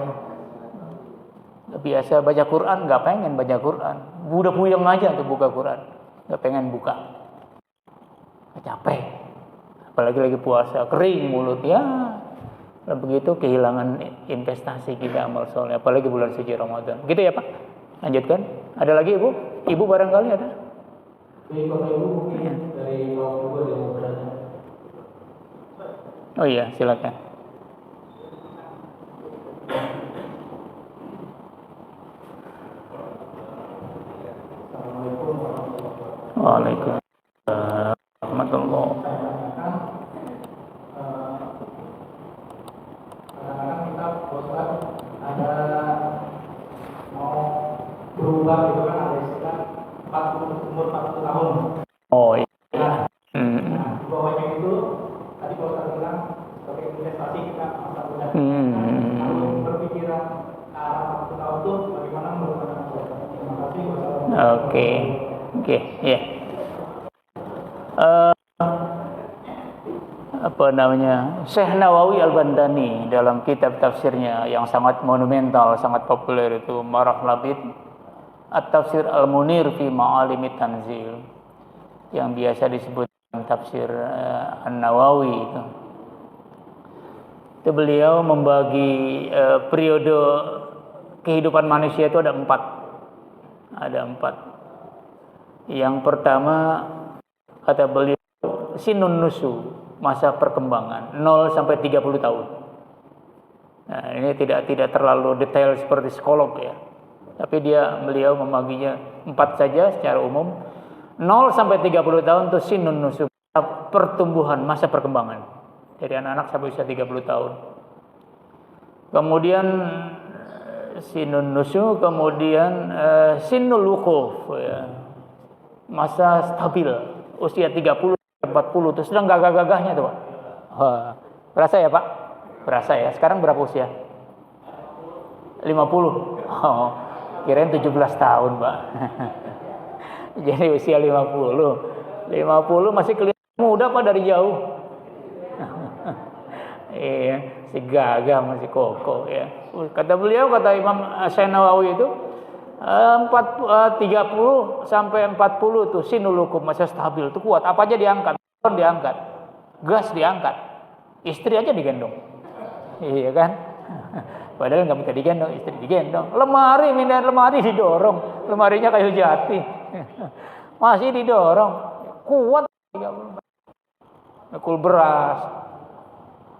biasa baca Quran, nggak pengen baca Quran. Udah puyeng aja tuh buka Quran, nggak pengen buka. Capek. Apalagi lagi puasa, kering mulut ya. Dan begitu kehilangan investasi kita amal soleh, apalagi bulan suci Ramadan. Gitu ya Pak? Lanjutkan. Ada lagi Ibu? Ibu barangkali ada? Di kota Ibu mungkin dari waktu juga yang mau bertanya. Oh iya, silakan. Assalamualaikum warahmatullahi wabarakatuh. Waalaikumsalam warahmatullahi. Kadang-kadang kita bosan ada mau berubah gitu kan, ada istilah umur 40 tahun. Oh iya. Nah, di bawahnya itu tadi kalau saya bilang sebagai investasi kita masa muda. Kalau berpikiran ke arah 40 tahun itu bagaimana menurut Anda? Terima kasih. Oke, ya. Apa namanya? Syekh Nawawi Al-Bandani dalam kitab tafsirnya yang sangat monumental, sangat populer itu Marah Labid At-Tafsir Al-Munir fi Ma'alimit Tanzil, yang biasa disebut tafsir An-Nawawi itu. Itu beliau membagi periode kehidupan manusia itu ada empat. Yang pertama kata beliau sinun nusu, masa perkembangan 0 sampai 30 tahun. Nah, ini tidak terlalu detail seperti psikolog ya. Tapi beliau membaginya 4 saja secara umum. 0 sampai 30 tahun itu sinun nusu, pertumbuhan, masa perkembangan. Dari anak-anak sampai usia 30 tahun. Kemudian sinun nusu, kemudian sinul wukuf ya. Masa stabil, usia 30 40 itu sedang gagah-gagahnya tuh Pak. Berasa ya Pak? Berasa ya. Sekarang berapa usia? 50. Oh, kirain 17 tahun Pak. Jadi usia 50 masih kelihatan muda Pak dari jauh. Iya, si gagah masih kokoh ya. Kata beliau, kata Imam Syekh Nawawi itu 30 sampai 40 tuh sinulukum, masa stabil itu kuat. Apa aja diangkat, gas diangkat, istri aja digendong. Iya kan? Padahal nggak minta digendong, istri digendong. Lemari didorong, lemarinya kayu jati. Masih didorong, kuat. Kul beras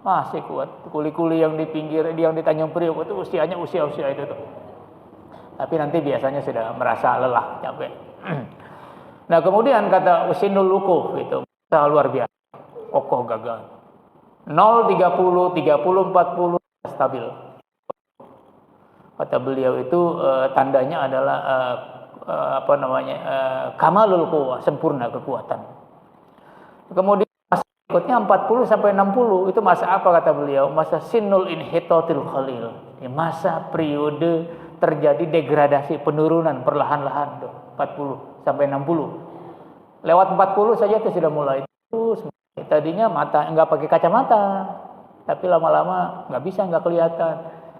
masih kuat. Kuli-kuli yang di pinggir, yang di Tanjung Priok itu usianya usia itu tuh. Tapi nanti biasanya sudah merasa lelah, capek. Nah kemudian kata usinul wukuf itu luar biasa, kokoh gagah. 0, 30, 40 stabil. Kata beliau itu tandanya adalah kamalul quwwah, sempurna kekuatan. Kemudian masa berikutnya 40 sampai 60 itu masa apa kata beliau? Masa sinul inhitatil khalil. Masa periode terjadi degradasi, penurunan perlahan-lahan tuh, 40 sampai 60. Lewat 40 saja itu sudah mulai terus. Tadinya mata enggak pakai kacamata, tapi lama-lama nggak kelihatan.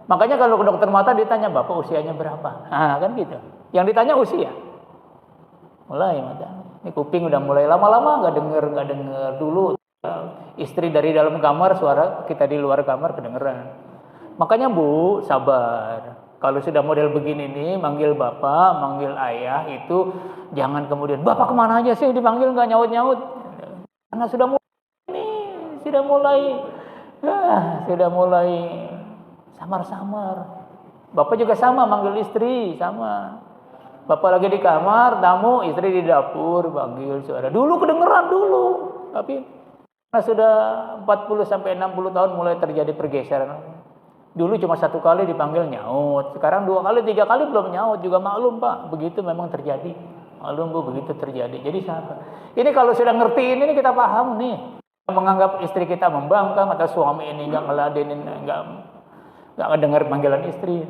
Makanya kalau ke dokter mata ditanya, "Bapak usianya berapa?" Nah, kan gitu. Yang ditanya usia. Mulai mata. Ini kuping udah mulai lama-lama nggak denger dulu. Istri dari dalam kamar, suara kita di luar kamar kedengeran. Makanya Bu, sabar. Kalau sudah model begini nih, manggil bapak, manggil ayah itu jangan kemudian bapak kemana aja sih dipanggil nggak nyaut-nyaut. Karena sudah mulai samar-samar. Bapak juga sama manggil istri sama. Bapak lagi di kamar, tamu, istri di dapur, panggil suara. Dulu kedengeran dulu, tapi karena sudah 40 sampai 60 tahun mulai terjadi pergeseran. Dulu cuma 1 kali dipanggil nyaut, sekarang 2 kali, 3 kali belum nyaut juga, maklum Pak, begitu memang terjadi. Maklum Bu, begitu terjadi. Jadi sabar. Ini kalau sudah ngerti ini kita paham nih. Menganggap istri kita membangkang atau suami ini enggak ngeladenin, enggak dengar panggilan istri,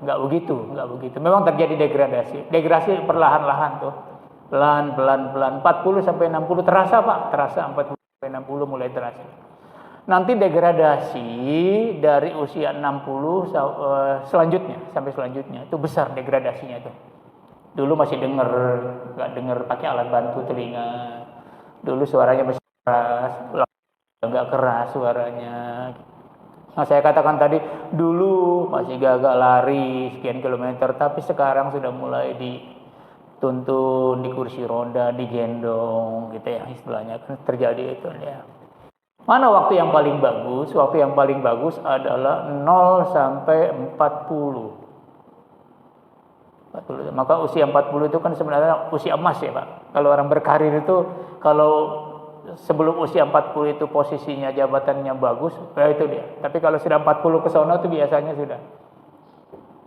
enggak begitu. Memang terjadi degradasi perlahan-lahan tuh. Pelan. 40 sampai 60 terasa Pak, terasa 40 sampai 60 mulai terasa. Nanti degradasi dari usia 60 selanjutnya sampai selanjutnya itu besar degradasinya itu. Dulu masih nggak denger pakai alat bantu telinga. Dulu suaranya masih keras, nggak keras suaranya. Nah, saya katakan tadi dulu masih gagak lari sekian kilometer, tapi sekarang sudah mulai dituntun di kursi roda, digendong gitu ya istilahnya, kan terjadi itu ya. Mana waktu yang paling bagus? Waktu yang paling bagus adalah 0 sampai 40. Maka usia 40 itu kan sebenarnya usia emas ya Pak. Kalau orang berkarir itu, kalau sebelum usia 40 itu posisinya jabatannya bagus, ya itu dia. Tapi kalau sudah 40 ke sana itu biasanya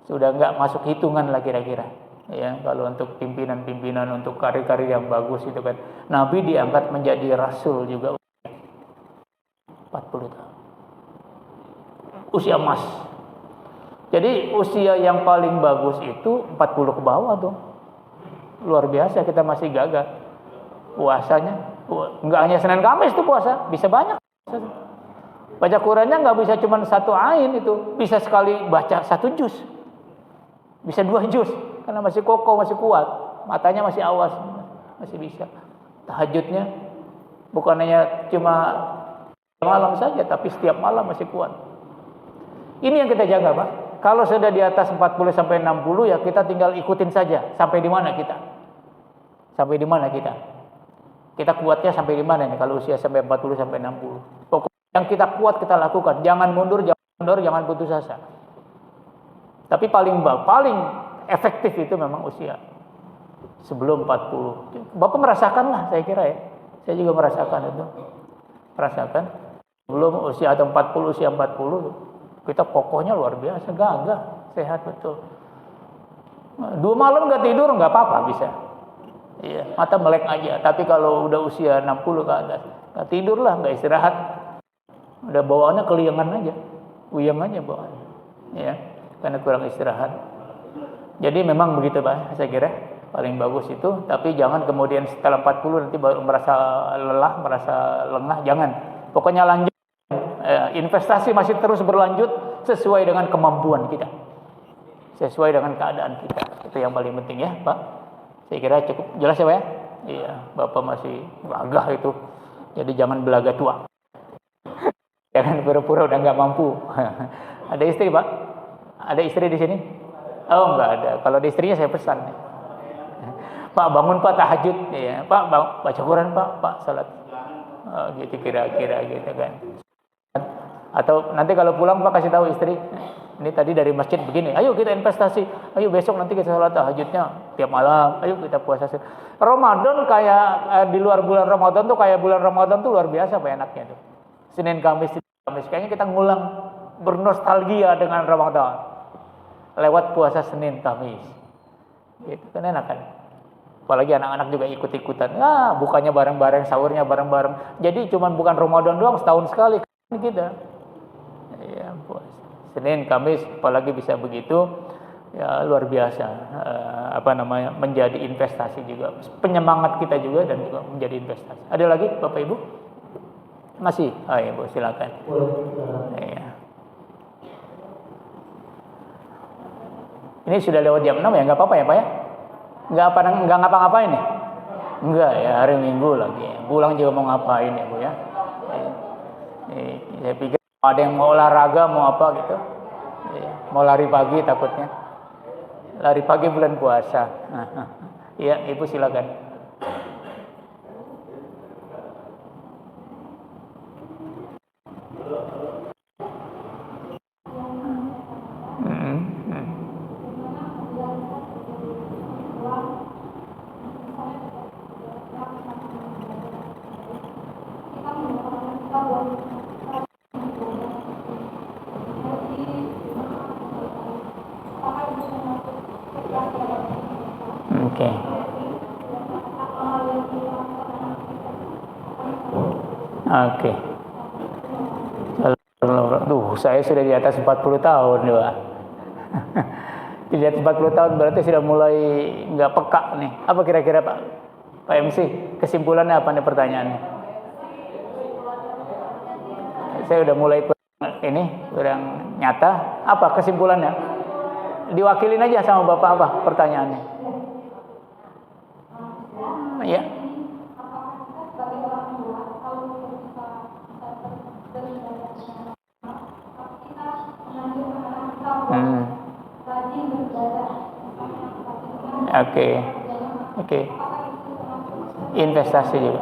sudah nggak masuk hitungan lah kira-kira. Ya, kalau untuk pimpinan-pimpinan, untuk karir-karir yang bagus itu kan. Nabi diangkat menjadi rasul juga 40 tahun. Usia emas. Jadi usia yang paling bagus itu 40 ke bawah tuh. Luar biasa, kita masih gagah. Puasanya enggak hanya Senin Kamis tuh puasa, bisa banyak. Baca Qurannya enggak bisa cuma 1 ain itu, bisa sekali baca 1 juz. Bisa 2 juz karena masih kokoh, masih kuat. Matanya masih awas, masih bisa. Tahajudnya bukan hanya cuma malam saja, tapi setiap malam masih kuat. Ini yang kita jaga, Pak. Kalau sudah di atas 40 sampai 60 ya kita tinggal ikutin saja sampai di mana kita. Sampai di mana kita? Kita kuatnya sampai di mana nih kalau usia sampai 40 sampai 60. Pokoknya yang kita kuat kita lakukan. Jangan mundur, jangan putus asa. Tapi paling efektif itu memang usia sebelum 40. Bapak merasakan lah saya kira ya. Saya juga merasakan itu. Merasakan belum usia atau 40, usia 40 kita kokohnya luar biasa, gagah, sehat betul. 2 malam nggak tidur nggak apa-apa bisa. Iya, mata melek aja. Tapi kalau udah usia 60 ke atas, nggak tidur lah, nggak istirahat. Udah bawaannya keliangan aja, uyang aja bawaannya. Ya, karena kurang istirahat. Jadi memang begitu Pak, saya kira paling bagus itu. Tapi jangan kemudian setelah 40 nanti baru merasa lelah, merasa lengah, jangan. Pokoknya lanjut. Investasi masih terus berlanjut sesuai dengan kemampuan kita, sesuai dengan keadaan kita. Itu yang paling penting ya Pak. Saya kira cukup jelas ya Pak ya. Iya, Bapak masih gagah itu. Jadi jangan belaga tua. Jangan pura-pura udah nggak mampu. Ada istri Pak? Ada istri di sini? Oh nggak ada. Kalau ada istrinya saya pesan. Pak bangun Pak tahajud. Ya, Pak baca Quran Pak salat. Oh, gitu kira-kira gitu kan. Atau nanti kalau pulang Pak kasih tahu istri, ini tadi dari masjid begini, ayo kita investasi, ayo besok nanti kita sholat tahajudnya tiap malam, ayo kita puasa. Ramadan kayak di luar bulan Ramadan tuh kayak bulan Ramadan tuh luar biasa Pak enaknya tuh. Senin Kamis kayaknya kita ngulang bernostalgia dengan Ramadan lewat puasa Senin Kamis. Gitu kan enak kan. Apalagi anak-anak juga ikut-ikutan. Bukannya bareng-bareng, sahurnya bareng-bareng. Jadi cuman bukan Ramadan doang, setahun sekali kita. Ya, Senin, Kamis, apalagi bisa begitu, ya luar biasa. Menjadi investasi juga, penyemangat kita juga dan juga menjadi investasi. Ada lagi, Bapak Ibu? Masih? Ya Bu, silakan. Ya. Ini sudah lewat jam 6 ya, nggak apa-apa ya Pak ya? Nggak ngapa-ngapain ya? Enggak ya, hari Minggu lagi. Pulang juga mau ngapain ya Bu ya? Saya pikir ada yang mau olahraga, mau apa gitu. Mau lari pagi takutnya. Lari pagi bulan puasa. Iya, Ibu silakan. Oke. Saya sudah di atas 40 tahun, Pak. Di atas 40 tahun berarti sudah mulai nggak peka nih. Apa kira-kira Pak MC? Kesimpulannya apa nih pertanyaannya? saya udah mulai kurang nyata. Apa kesimpulannya? Diwakilin aja sama Bapak apa pertanyaannya? Ya. Oke. Investasi juga.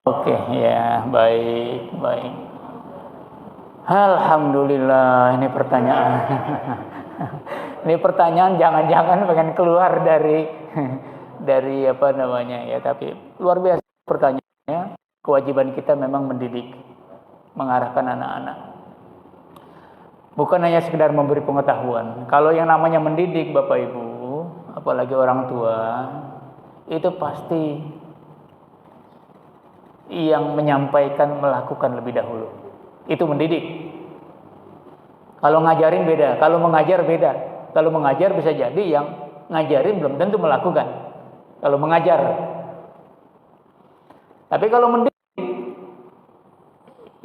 Oke, ya, baik. Alhamdulillah, ini pertanyaan. Ini pertanyaan jangan-jangan pengen keluar dari apa namanya ya, tapi luar biasa pertanyaannya. Kewajiban kita memang mendidik, mengarahkan anak-anak. Bukan hanya sekedar memberi pengetahuan. Kalau yang namanya mendidik Bapak Ibu, apalagi orang tua, itu pasti yang menyampaikan melakukan lebih dahulu. Itu mendidik. Kalau ngajarin beda, kalau mengajar beda. Kalau mengajar bisa jadi yang ngajarin belum tentu melakukan. Kalau mengajar. Tapi kalau mendidik,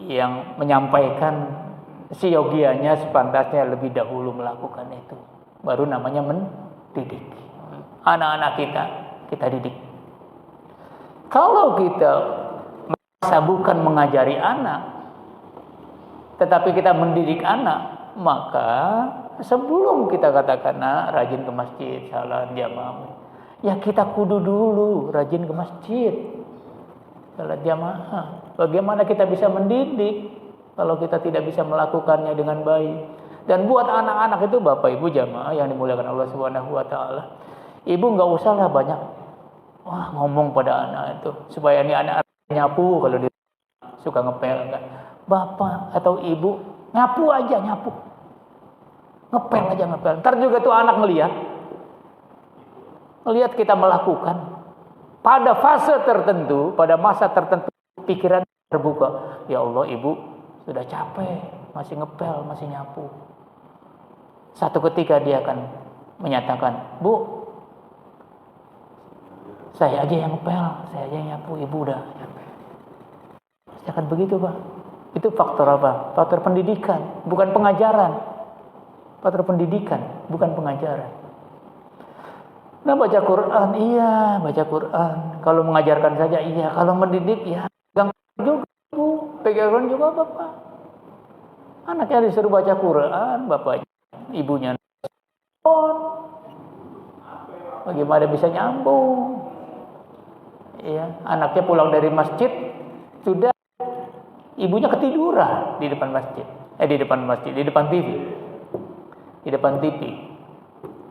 yang menyampaikan siogianya sepantasnya lebih dahulu melakukan itu. Baru namanya mendidik. Anak-anak kita didik. Kalau kita merasa bukan mengajari anak, tetapi kita mendidik anak, maka sebelum kita katakan rajin ke masjid, salat jamaah, ya kita kudu dulu rajin ke masjid, salat jamaah. Bagaimana kita bisa mendidik kalau kita tidak bisa melakukannya dengan baik? Dan buat anak-anak itu Bapak Ibu jamaah yang dimuliakan Allah Subhanahu wa taala, ibu enggak usahlah banyak ngomong pada anak itu supaya ini anak nyapu. Kalau dia suka ngepel enggak, bapak atau ibu nyapu aja, ngepel aja. Ntar juga tuh anak ngelihat kita melakukan. Pada fase tertentu, pada masa tertentu, pikiran terbuka. Ya Allah, ibu sudah capek, masih ngepel, masih nyapu. Satu ketika dia akan menyatakan, Bu, saya aja yang ngepel, saya aja yang nyapu, ibu udah capek. Pasti akan begitu, Pak. Itu faktor apa? Faktor pendidikan, bukan pengajaran. Faktor pendidikan, bukan pengajaran. Nah, baca Quran, iya, baca Quran. Kalau mengajarkan saja, iya. Kalau mendidik, ya, pegang juga, Bu. Pegang juga, Bapak. Anaknya disuruh baca Quran, bapaknya, ibunya nonton. Bagaimana bisa nyambung? Ya, anaknya pulang dari masjid, sudah ibunya ketiduran di depan masjid. Di depan TV. Di depan TV.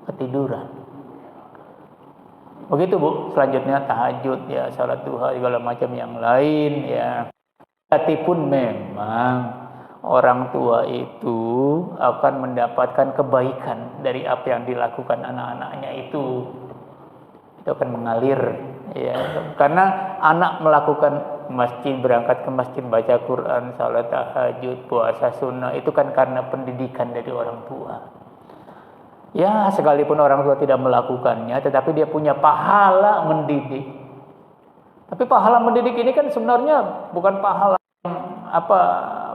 Ketiduran. Begitu, Bu. Selanjutnya tahajud, ya, salat duha, segala macam yang lain, ya. Tapi pun memang orang tua itu akan mendapatkan kebaikan dari apa yang dilakukan anak-anaknya itu. Itu akan mengalir, ya. Karena anak melakukan masjid, berangkat ke masjid, baca Quran, salat tahajud, puasa sunnah, itu kan karena pendidikan dari orang tua. Ya, sekalipun orang tua tidak melakukannya, tetapi dia punya pahala mendidik. Tapi pahala mendidik ini kan sebenarnya bukan pahala yang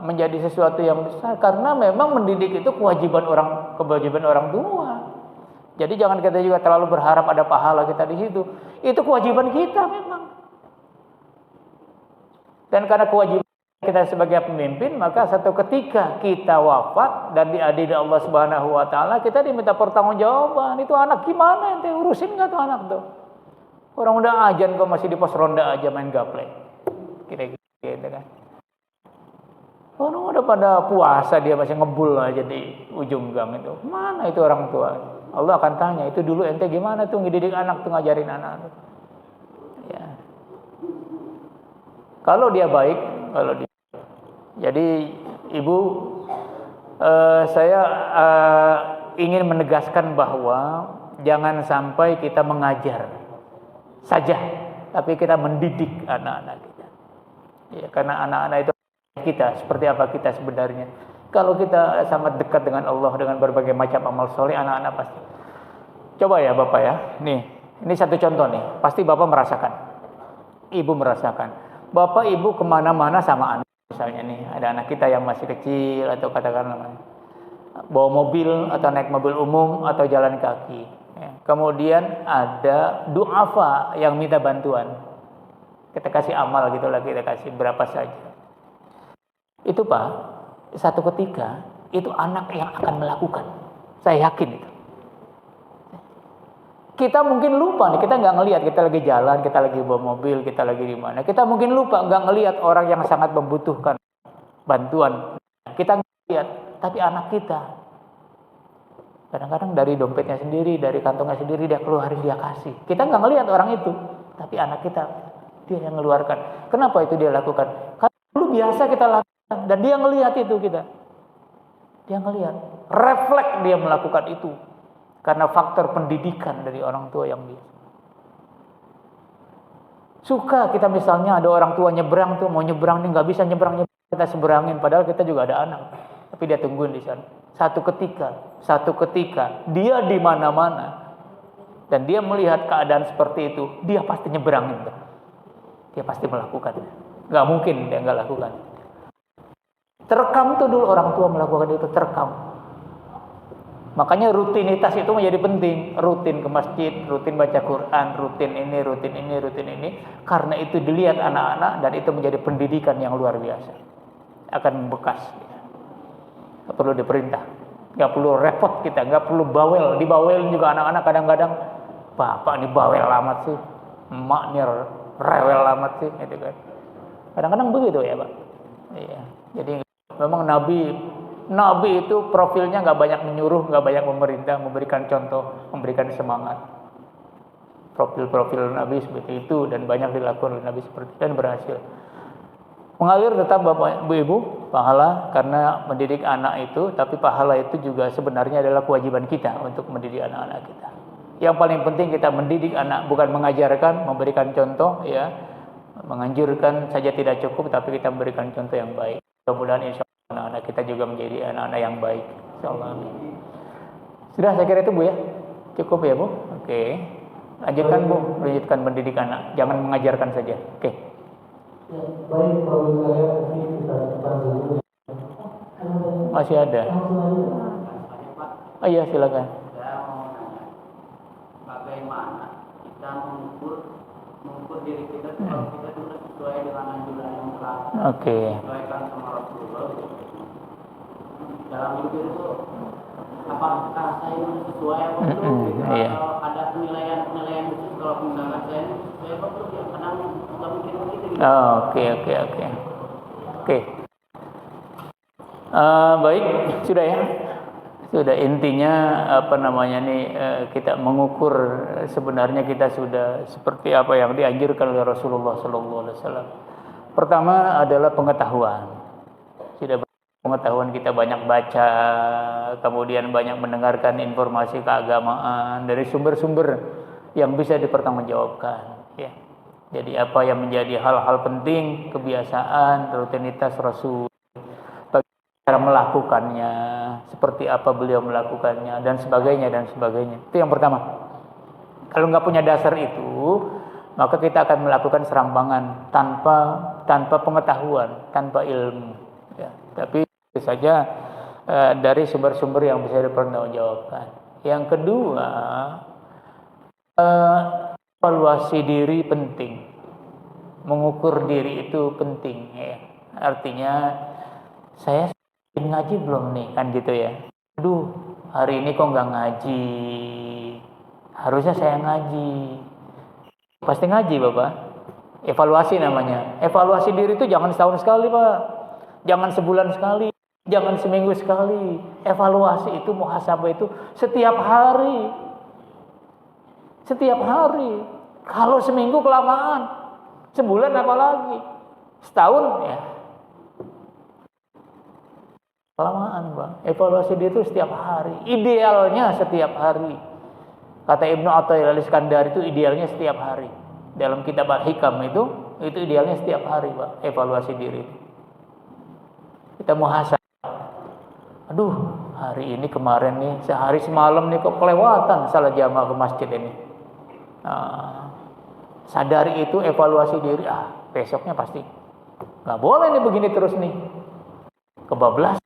menjadi sesuatu yang besar, karena memang mendidik itu kewajiban orang tua. Jadi jangan kita juga terlalu berharap ada pahala kita di situ. Itu kewajiban kita memang. Dan karena kewajiban kita sebagai pemimpin, maka satu ketika kita wafat dan diadili Allah Subhanahu wa taala, kita diminta pertanggungjawaban. Itu anak gimana ente urusin enggak tuh anak tuh? Orang udah azan kok masih di pos ronda aja main gaplek. Kira-kira gitu kan. Orang udah pada puasa dia masih ngebul aja di ujung gang itu. Mana itu orang tua? Allah akan tanya, itu dulu ente gimana tuh ngedidik anak tuh, ngajarin anak tuh. Ya. Kalau dia baik, jadi ibu, saya ingin menegaskan bahwa jangan sampai kita mengajar saja, tapi kita mendidik anak-anak kita. Ya, karena anak-anak itu kita, seperti apa kita sebenarnya. Kalau kita sangat dekat dengan Allah dengan berbagai macam amal soleh, anak-anak pasti. Coba ya Bapak ya, ini satu contoh nih, pasti Bapak merasakan. ibu merasakan. Bapak ibu kemana-mana sama anak, misalnya nih, ada anak kita yang masih kecil atau katakanlah bawa mobil atau naik mobil umum atau jalan kaki. Ya. Kemudian ada duafa yang minta bantuan. Kita kasih amal gitulah, kita kasih berapa saja. Itu Pak, satu ketika itu anak yang akan melakukan. Saya yakin itu. Kita mungkin lupa nih, kita nggak ngelihat, kita lagi jalan, kita lagi bawa mobil, kita lagi di mana. Kita mungkin lupa, nggak ngelihat orang yang sangat membutuhkan bantuan. Kita nggak lihat, tapi anak kita kadang-kadang dari dompetnya sendiri, dari kantongnya sendiri dia keluarin, dia kasih. Kita nggak ngelihat orang itu, tapi anak kita dia yang mengeluarkan. Kenapa itu dia lakukan? Karena dulu biasa kita lakukan dan dia ngelihat itu kita. Dia ngelihat, refleks dia melakukan itu. Karena faktor pendidikan dari orang tua yang biasa. Suka kita misalnya ada orang tua nyebrang tuh, mau nyebrang nih nggak bisa nyebrang, kita seberangin. Padahal kita juga ada anak, tapi dia tungguin di sana. Satu ketika dia di mana-mana dan dia melihat keadaan seperti itu, dia pasti nyebrangin. Dia pasti melakukan. Nggak mungkin dia nggak lakukan. Terekam tuh dulu orang tua melakukan itu, terekam. Makanya rutinitas itu menjadi penting. Rutin ke masjid, rutin baca Quran, rutin ini. Karena itu dilihat anak-anak dan itu menjadi pendidikan yang luar biasa. Akan membekas. Gak perlu diperintah. Gak perlu repot kita, gak perlu bawel. Dibawelin juga anak-anak kadang-kadang. Bapak ini bawel amat sih. Emak ini rewel amat sih. Gitu kan. Kadang-kadang begitu ya Pak. Iya. Jadi memang Nabi itu profilnya nggak banyak menyuruh, nggak banyak memerintah, memberikan contoh, memberikan semangat. Profil Nabi seperti itu dan banyak dilakukan oleh Nabi seperti itu dan berhasil. Mengalir tetap Bapak Ibu pahala karena mendidik anak itu, tapi pahala itu juga sebenarnya adalah kewajiban kita untuk mendidik anak-anak kita. Yang paling penting kita mendidik anak bukan mengajarkan, memberikan contoh ya. Menganjurkan saja tidak cukup, tapi kita memberikan contoh yang baik. Mudah-mudahan insya Allah anak-anak kita juga menjadi anak-anak yang baik. Insyaallah. Sudah saya kira itu Bu ya. Cukup ya Bu. Oke. Lanjutkan Bu, lanjutkan mendidik anak. Jangan mengajarkan saja. Oke. Ya, baik kalau saya ini kita dulu. Masih ada. Oh iya silakan. Saya mau nanya, bagaimana kita mengukur diri kita kalau kita sudah sesuai dengan anjuran yang telah disampaikan sama Rasulullah. Dalam hidup itu apakah saya ini sesuai apa belum? Atau ada penilaian khusus kalau misalkan saya ini sesuai apa belum? Ya kadang nggak mungkin begitu. Oke. Baik, sudah ya. Sudah intinya kita mengukur sebenarnya kita sudah seperti apa yang dianjurkan oleh Rasulullah SAW. Pertama adalah pengetahuan. Sudah pengetahuan kita banyak baca, kemudian banyak mendengarkan informasi keagamaan dari sumber-sumber yang bisa dipertanggungjawabkan. Ya. Jadi apa yang menjadi hal-hal penting, kebiasaan, rutinitas Rasul. Cara melakukannya, seperti apa beliau melakukannya dan sebagainya. Itu yang pertama. Kalau nggak punya dasar itu, maka kita akan melakukan serampangan tanpa pengetahuan, tanpa ilmu. Ya. Tapi itu saja dari sumber-sumber yang bisa dipertanggungjawabkan. Yang kedua, evaluasi diri penting, mengukur diri itu penting. Ya. Artinya saya ngaji belum nih kan gitu ya. Aduh hari ini kok nggak ngaji, harusnya saya ngaji. Pasti ngaji Bapak. Evaluasi namanya. Evaluasi diri itu jangan setahun sekali Pak, jangan sebulan sekali, jangan seminggu sekali. Evaluasi itu, muhasabah itu setiap hari. Kalau seminggu kelamaan, sebulan apalagi, setahun ya kelamaan Bang. Evaluasi dia itu setiap hari. Idealnya setiap hari. Kata Ibnu Athaillah Al-Iskandari itu idealnya setiap hari. Dalam kitab Al-Hikam itu idealnya setiap hari Bang. Evaluasi diri. Kita muhasabah. Aduh, hari ini kemarin nih, sehari semalam nih kok kelewatan salah jamaah ke masjid ini. sadari itu, evaluasi diri. Besoknya pasti nggak boleh nih begini terus nih, kebablas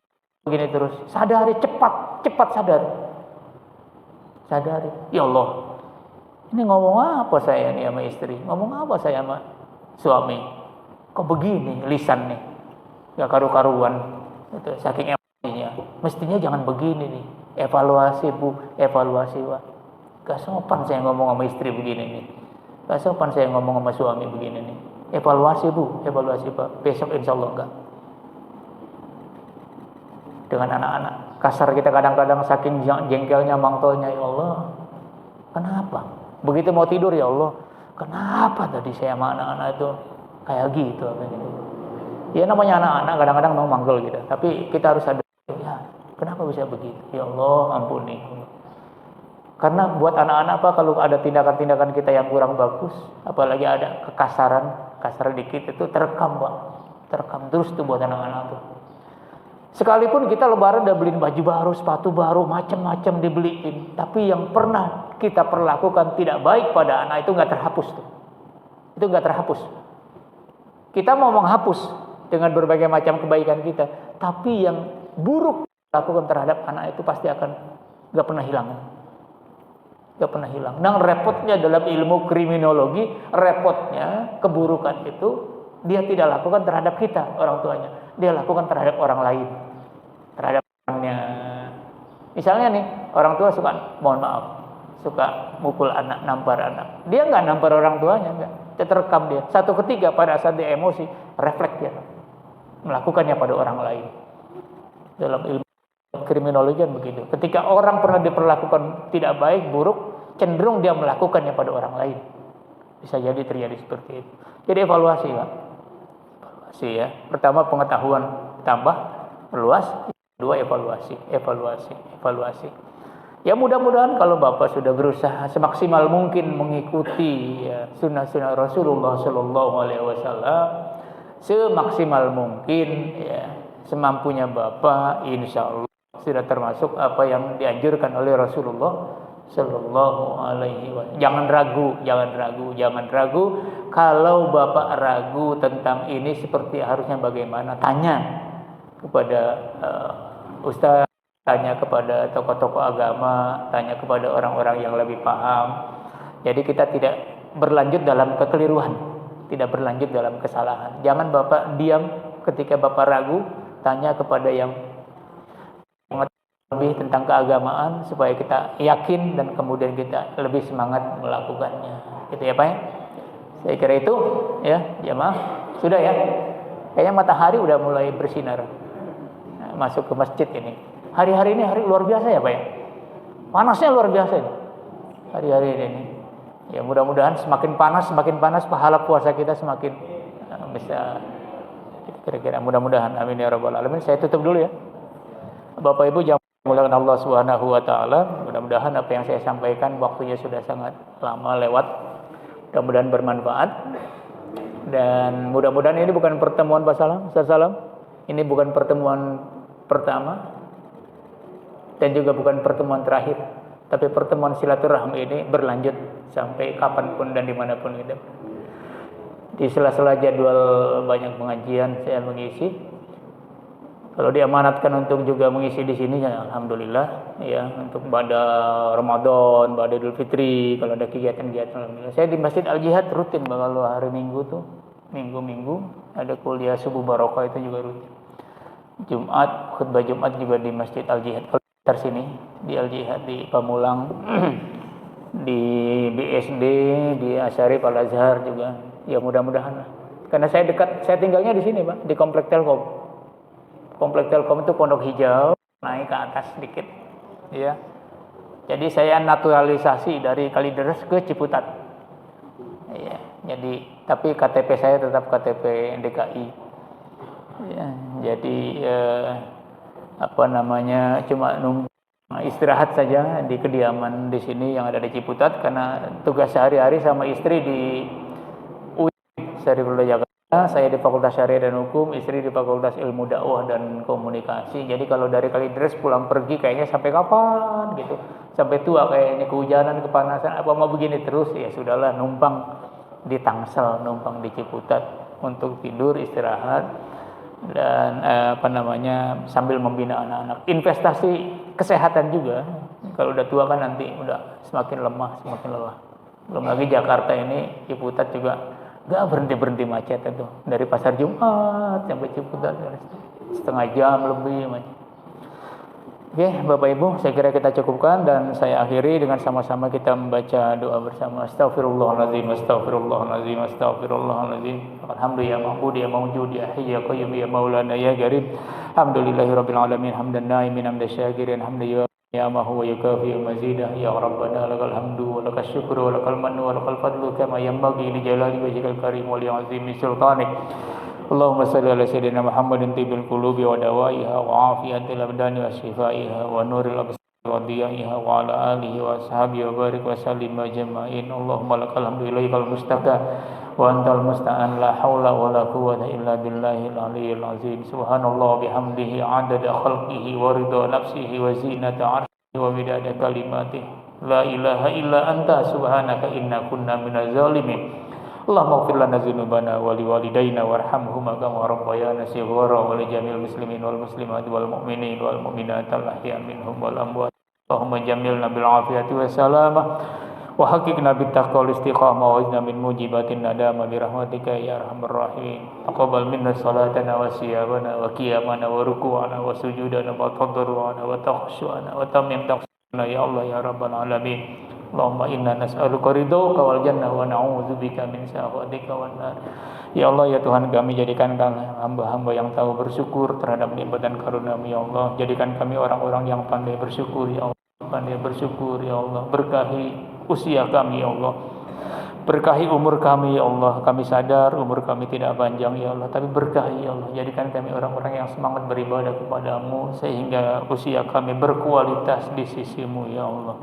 begini terus. Sadari, cepat sadari. Ya Allah, ini ngomong apa saya nih sama istri, ngomong apa saya sama suami, kok begini lisan nih, nggak karu-karuan. Itu saking emosinya. Mestinya jangan begini nih. Evaluasi bu, evaluasi pak. Gak sopan saya ngomong sama istri begini nih. Gak sopan saya ngomong sama suami begini nih. Evaluasi bu, evaluasi pak. Besok insya Allah enggak. Dengan anak-anak kasar kita kadang-kadang saking jengkelnya, mangtolnya. Ya Allah, kenapa? Begitu mau tidur, ya Allah, kenapa tadi saya sama anak-anak itu kayak gitu? Ya namanya anak-anak kadang-kadang mau manggil gitu. Tapi kita harus sadar, ya kenapa bisa begitu? Ya Allah, ampuni. Karena buat anak-anak apa kalau ada tindakan-tindakan kita yang kurang bagus, apalagi ada kasar dikit, itu terekam Pak. Terekam terus tuh buat anak-anak tuh. Sekalipun kita lebaran udah beliin baju baru, sepatu baru, macam-macam dibeliin, tapi yang pernah kita perlakukan tidak baik pada anak itu nggak terhapus tuh. Itu nggak terhapus. Kita mau menghapus dengan berbagai macam kebaikan kita, tapi yang buruk lakukan terhadap anak itu pasti akan nggak pernah hilang. Gak pernah hilang. Nah, repotnya dalam ilmu kriminologi, repotnya keburukan itu dia tidak lakukan terhadap kita, orang tuanya. Dia lakukan terhadap orang lain, terhadap orangnya. Misalnya nih, orang tua suka mukul anak, nampar anak. Dia nggak nampar orang tuanya, nggak. Dia terekam dia. Satu ketika pada saat dia emosi, refleks dia melakukannya pada orang lain. Dalam ilmu kriminologi kan begitu. Ketika orang pernah diperlakukan tidak baik, buruk, cenderung dia melakukannya pada orang lain. Bisa jadi terjadi seperti itu. Jadi evaluasi Pak. Evaluasi ya. Pertama pengetahuan tambah, luas. Kedua evaluasi. Ya mudah-mudahan kalau Bapak sudah berusaha semaksimal mungkin mengikuti ya, sunnah-sunnah Rasulullah Sallallahu Alaihi Wasallam semaksimal mungkin ya, semampunya Bapak, insya Allah sudah termasuk apa yang dianjurkan oleh Rasulullah Sallallahu Alaihi Wasallam. Jangan ragu. Kalau Bapak ragu tentang ini seperti harusnya bagaimana, tanya kepada ustaz, tanya kepada tokoh-tokoh agama, tanya kepada orang-orang yang lebih paham. Jadi kita tidak berlanjut dalam kekeliruan, tidak berlanjut dalam kesalahan. Jangan Bapak diam ketika Bapak ragu, tanya kepada yang lebih tentang keagamaan supaya kita yakin dan kemudian kita lebih semangat melakukannya. Gitu ya Pak ya? Saya kira itu ya, jemaah. Sudah ya? Kayaknya matahari udah mulai bersinar. Nah, masuk ke masjid ini. Hari-hari ini hari luar biasa ya Pak ya? Panasnya luar biasa ini. Hari-hari ini. Ya mudah-mudahan semakin panas pahala puasa kita semakin bisa. Kira-kira mudah-mudahan, amin ya rabbal alamin. Saya tutup dulu ya. Bapak Ibu jangan menggunakan Allah Subhanahu wa taala. Mudah-mudahan apa yang saya sampaikan waktunya sudah sangat lama lewat. Mudah-mudahan bermanfaat. Dan mudah-mudahan ini bukan pertemuan Salam. Ini bukan pertemuan pertama dan juga bukan pertemuan terakhir. Tapi pertemuan silaturahmi ini berlanjut sampai kapanpun dan dimanapun kita. Di sela-sela jadwal banyak pengajian saya mengisi. Kalau diamanatkan untuk juga mengisi di sini, ya alhamdulillah ya, untuk pada Ramadan, pada Idul Fitri, kalau ada kegiatan-kegiatan alhamdulillah. Saya di Masjid Al Jihad rutin kalau hari Minggu tuh, minggu ada kuliah subuh barokah itu juga rutin. Jumat, khutbah Jumat juga di Masjid Al Jihad sekitar sini, di Al Jihad di Pamulang, di BSD, di Asyarif Al Azhar juga. Ya mudah-mudahan lah. Karena saya tinggalnya di sini Pak, di Komplek Telkom. Komplek Telkom itu Pondok Hijau, naik ke atas sedikit, ya. Jadi saya naturalisasi dari Kalideres ke Ciputat, ya. Jadi tapi KTP saya tetap KTP DKI, ya. Jadi cuma nunggu istirahat saja di kediaman di sini yang ada di Ciputat karena tugas sehari-hari sama istri di UI Sarifullah Jakarta. Saya di Fakultas Syariah dan Hukum, istri di Fakultas Ilmu Dakwah dan Komunikasi. Jadi kalau dari Kalideres pulang pergi kayaknya sampai kapan gitu. Sampai tua kayaknya, kehujanan, kepanasan, apa mau begini terus, ya sudahlah numpang di Tangsel, numpang di Ciputat untuk tidur, istirahat, dan sambil membina anak-anak. Investasi kesehatan juga. Kalau udah tua kan nanti udah semakin lemah, semakin lelah. Belum lagi Jakarta ini, Ciputat juga gak berhenti macet itu. Dari Pasar Jumat sampai Ciputat setengah jam lebih macet. Oke, Bapak Ibu, saya kira kita cukupkan dan saya akhiri dengan sama-sama kita membaca doa bersama. Astaghfirullahaladzim, astaghfirullahaladzim, astaghfirullahaladzim. Alhamdulillah, ya ma'bud, ya mawjud, ya hayy, ya qayyum, ya maulana, ya karim. Alhamdulillahirabbil alamin, hamdan na'imin, hamdan syakirin, hamdan ya ma huwa yukafi mazidah. Ya rabbana lakal hamdu wa lakal syukru wa lakal mannu wa lakal fadlu kama yanbaghi li jalali wajhikal karim wa li 'azimi sultanik. Allahumma salli ala sayyidina Muhammadin tibil qulubi wa dawaiha wa afiyatil abdani wa shifaiha wa nuril absar wa diyaiha wa ala alihi wa ashabihi wa barik wa sallim ajma'in. Allahumma lakal hamdu ilaikal mustaka wa antal musta'an, la haula wa la quwwata illa billahil aliyyil azim. Subhanallah bihamdihi 'adada khalqihi wa ridha nafsihi wa zinata 'arsyihi wa midada kalimatihi. La ilaha illa anta subhanaka inna kunna minaz zalimin. Allahumma ighfir lana dzunubana wa liwalidayna warhamhuma kama rabbayana shighara wa li jamil muslimin wal muslimat wal mu'minin wal mu'minat al-ahya minhum wal amwat. Allahumma jammilna bil afiyati was salamah wa haqiqna bit taqwa wal istiqamah wa izna min mujibatin nadama bi rahmatika ya arhamar rahimin. Taqabbal minna salatana wa siyamana wa qiyamana wa ruku'ana wa sujudana wa tadarruana wa takhshu'ana wa tamim taqsirna ya Allah ya rabbal alamin. Allahumma inna nas'aluka ridhaka wal jannah wa na'udzubika min sakhatika wan nar. Ya Allah, ya Tuhan kami, jadikan kami hamba-hamba yang tahu bersyukur terhadap nikmat dan karunia-Mu ya Allah. Jadikan kami orang-orang yang pandai bersyukur ya Allah. Pandai bersyukur ya Allah. Berkahi usia kami ya Allah. Berkahi umur kami ya Allah. Kami sadar umur kami tidak panjang ya Allah, tapi berkahi ya Allah. Jadikan kami orang-orang yang semangat beribadah kepada-Mu sehingga usia kami berkualitas di sisi-Mu ya Allah.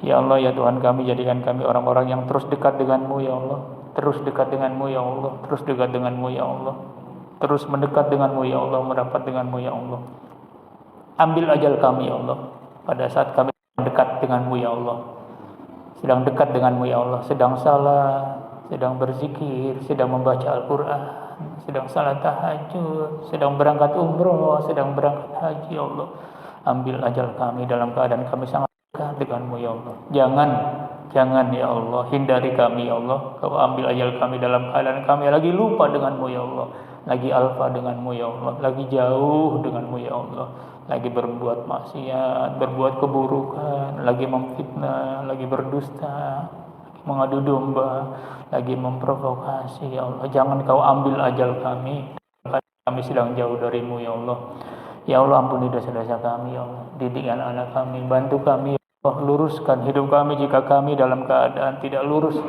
Ya Allah, ya Tuhan kami, jadikan kami orang-orang yang terus dekat dengan-Mu ya Allah. Terus dekat dengan-Mu ya Allah. Terus dekat dengan-Mu ya Allah. Terus mendekat dengan-Mu ya Allah, merapat dengan-Mu ya Allah. Ambil ajal kami ya Allah pada saat kami dekat dengan-Mu ya Allah. Sedang dekat dengan-Mu ya Allah, sedang salat, sedang berzikir, sedang membaca Al-Qur'an, sedang salat tahajud, sedang berangkat umroh, sedang berangkat haji ya Allah. Ambil ajal kami dalam keadaan kami sangat dengan-Mu ya Allah. Jangan ya Allah hindari kami ya Allah. Kau ambil ajal kami dalam keadaan kami lagi lupa dengan-Mu ya Allah, lagi alfa dengan-Mu ya Allah, lagi jauh dengan-Mu ya Allah, lagi berbuat maksiat, berbuat keburukan, lagi memfitnah, lagi berdusta, lagi mengadu domba, lagi memprovokasi ya Allah. Jangan Kau ambil ajal kami, kami sedang jauh dari-Mu ya Allah. Ya Allah, ampuni dosa-dosa kami ya Allah. Didik anak-anak kami, bantu kami ya Allah, luruskan hidup kami jika kami dalam keadaan tidak lurus.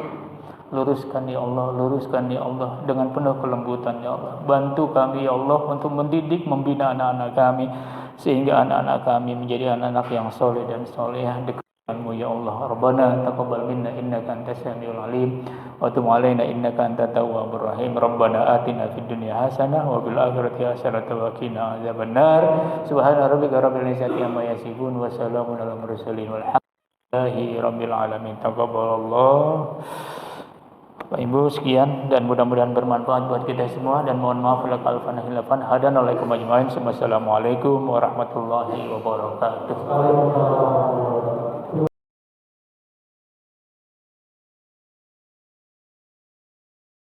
Luruskan ya Allah, luruskan ya Allah dengan penuh kelembutan ya Allah. Bantu kami ya Allah untuk mendidik, membina anak-anak kami sehingga anak-anak kami menjadi anak-anak yang soleh dan solehah dekat-Mu ya Allah. Rabbana taqabbal minna innaka antas samiul alim wa tub alaina innaka antat tawwabur rahim. Rabbana atina fid dunya hasanah wa fil akhirati hasanah wa qina azabannar. Subhana rabbika rabbil izzati amma yasifun wa salamun alal mursalin walhamdulillahi rabbil alamin. Taqabbalallah. Bapak Ibu, sekian dan mudah-mudahan bermanfaat buat kita semua dan mohon maaf bila kalfan hilafan. Hadanalaikum ajmain. Wassalamualaikum warahmatullahi wabarakatuh.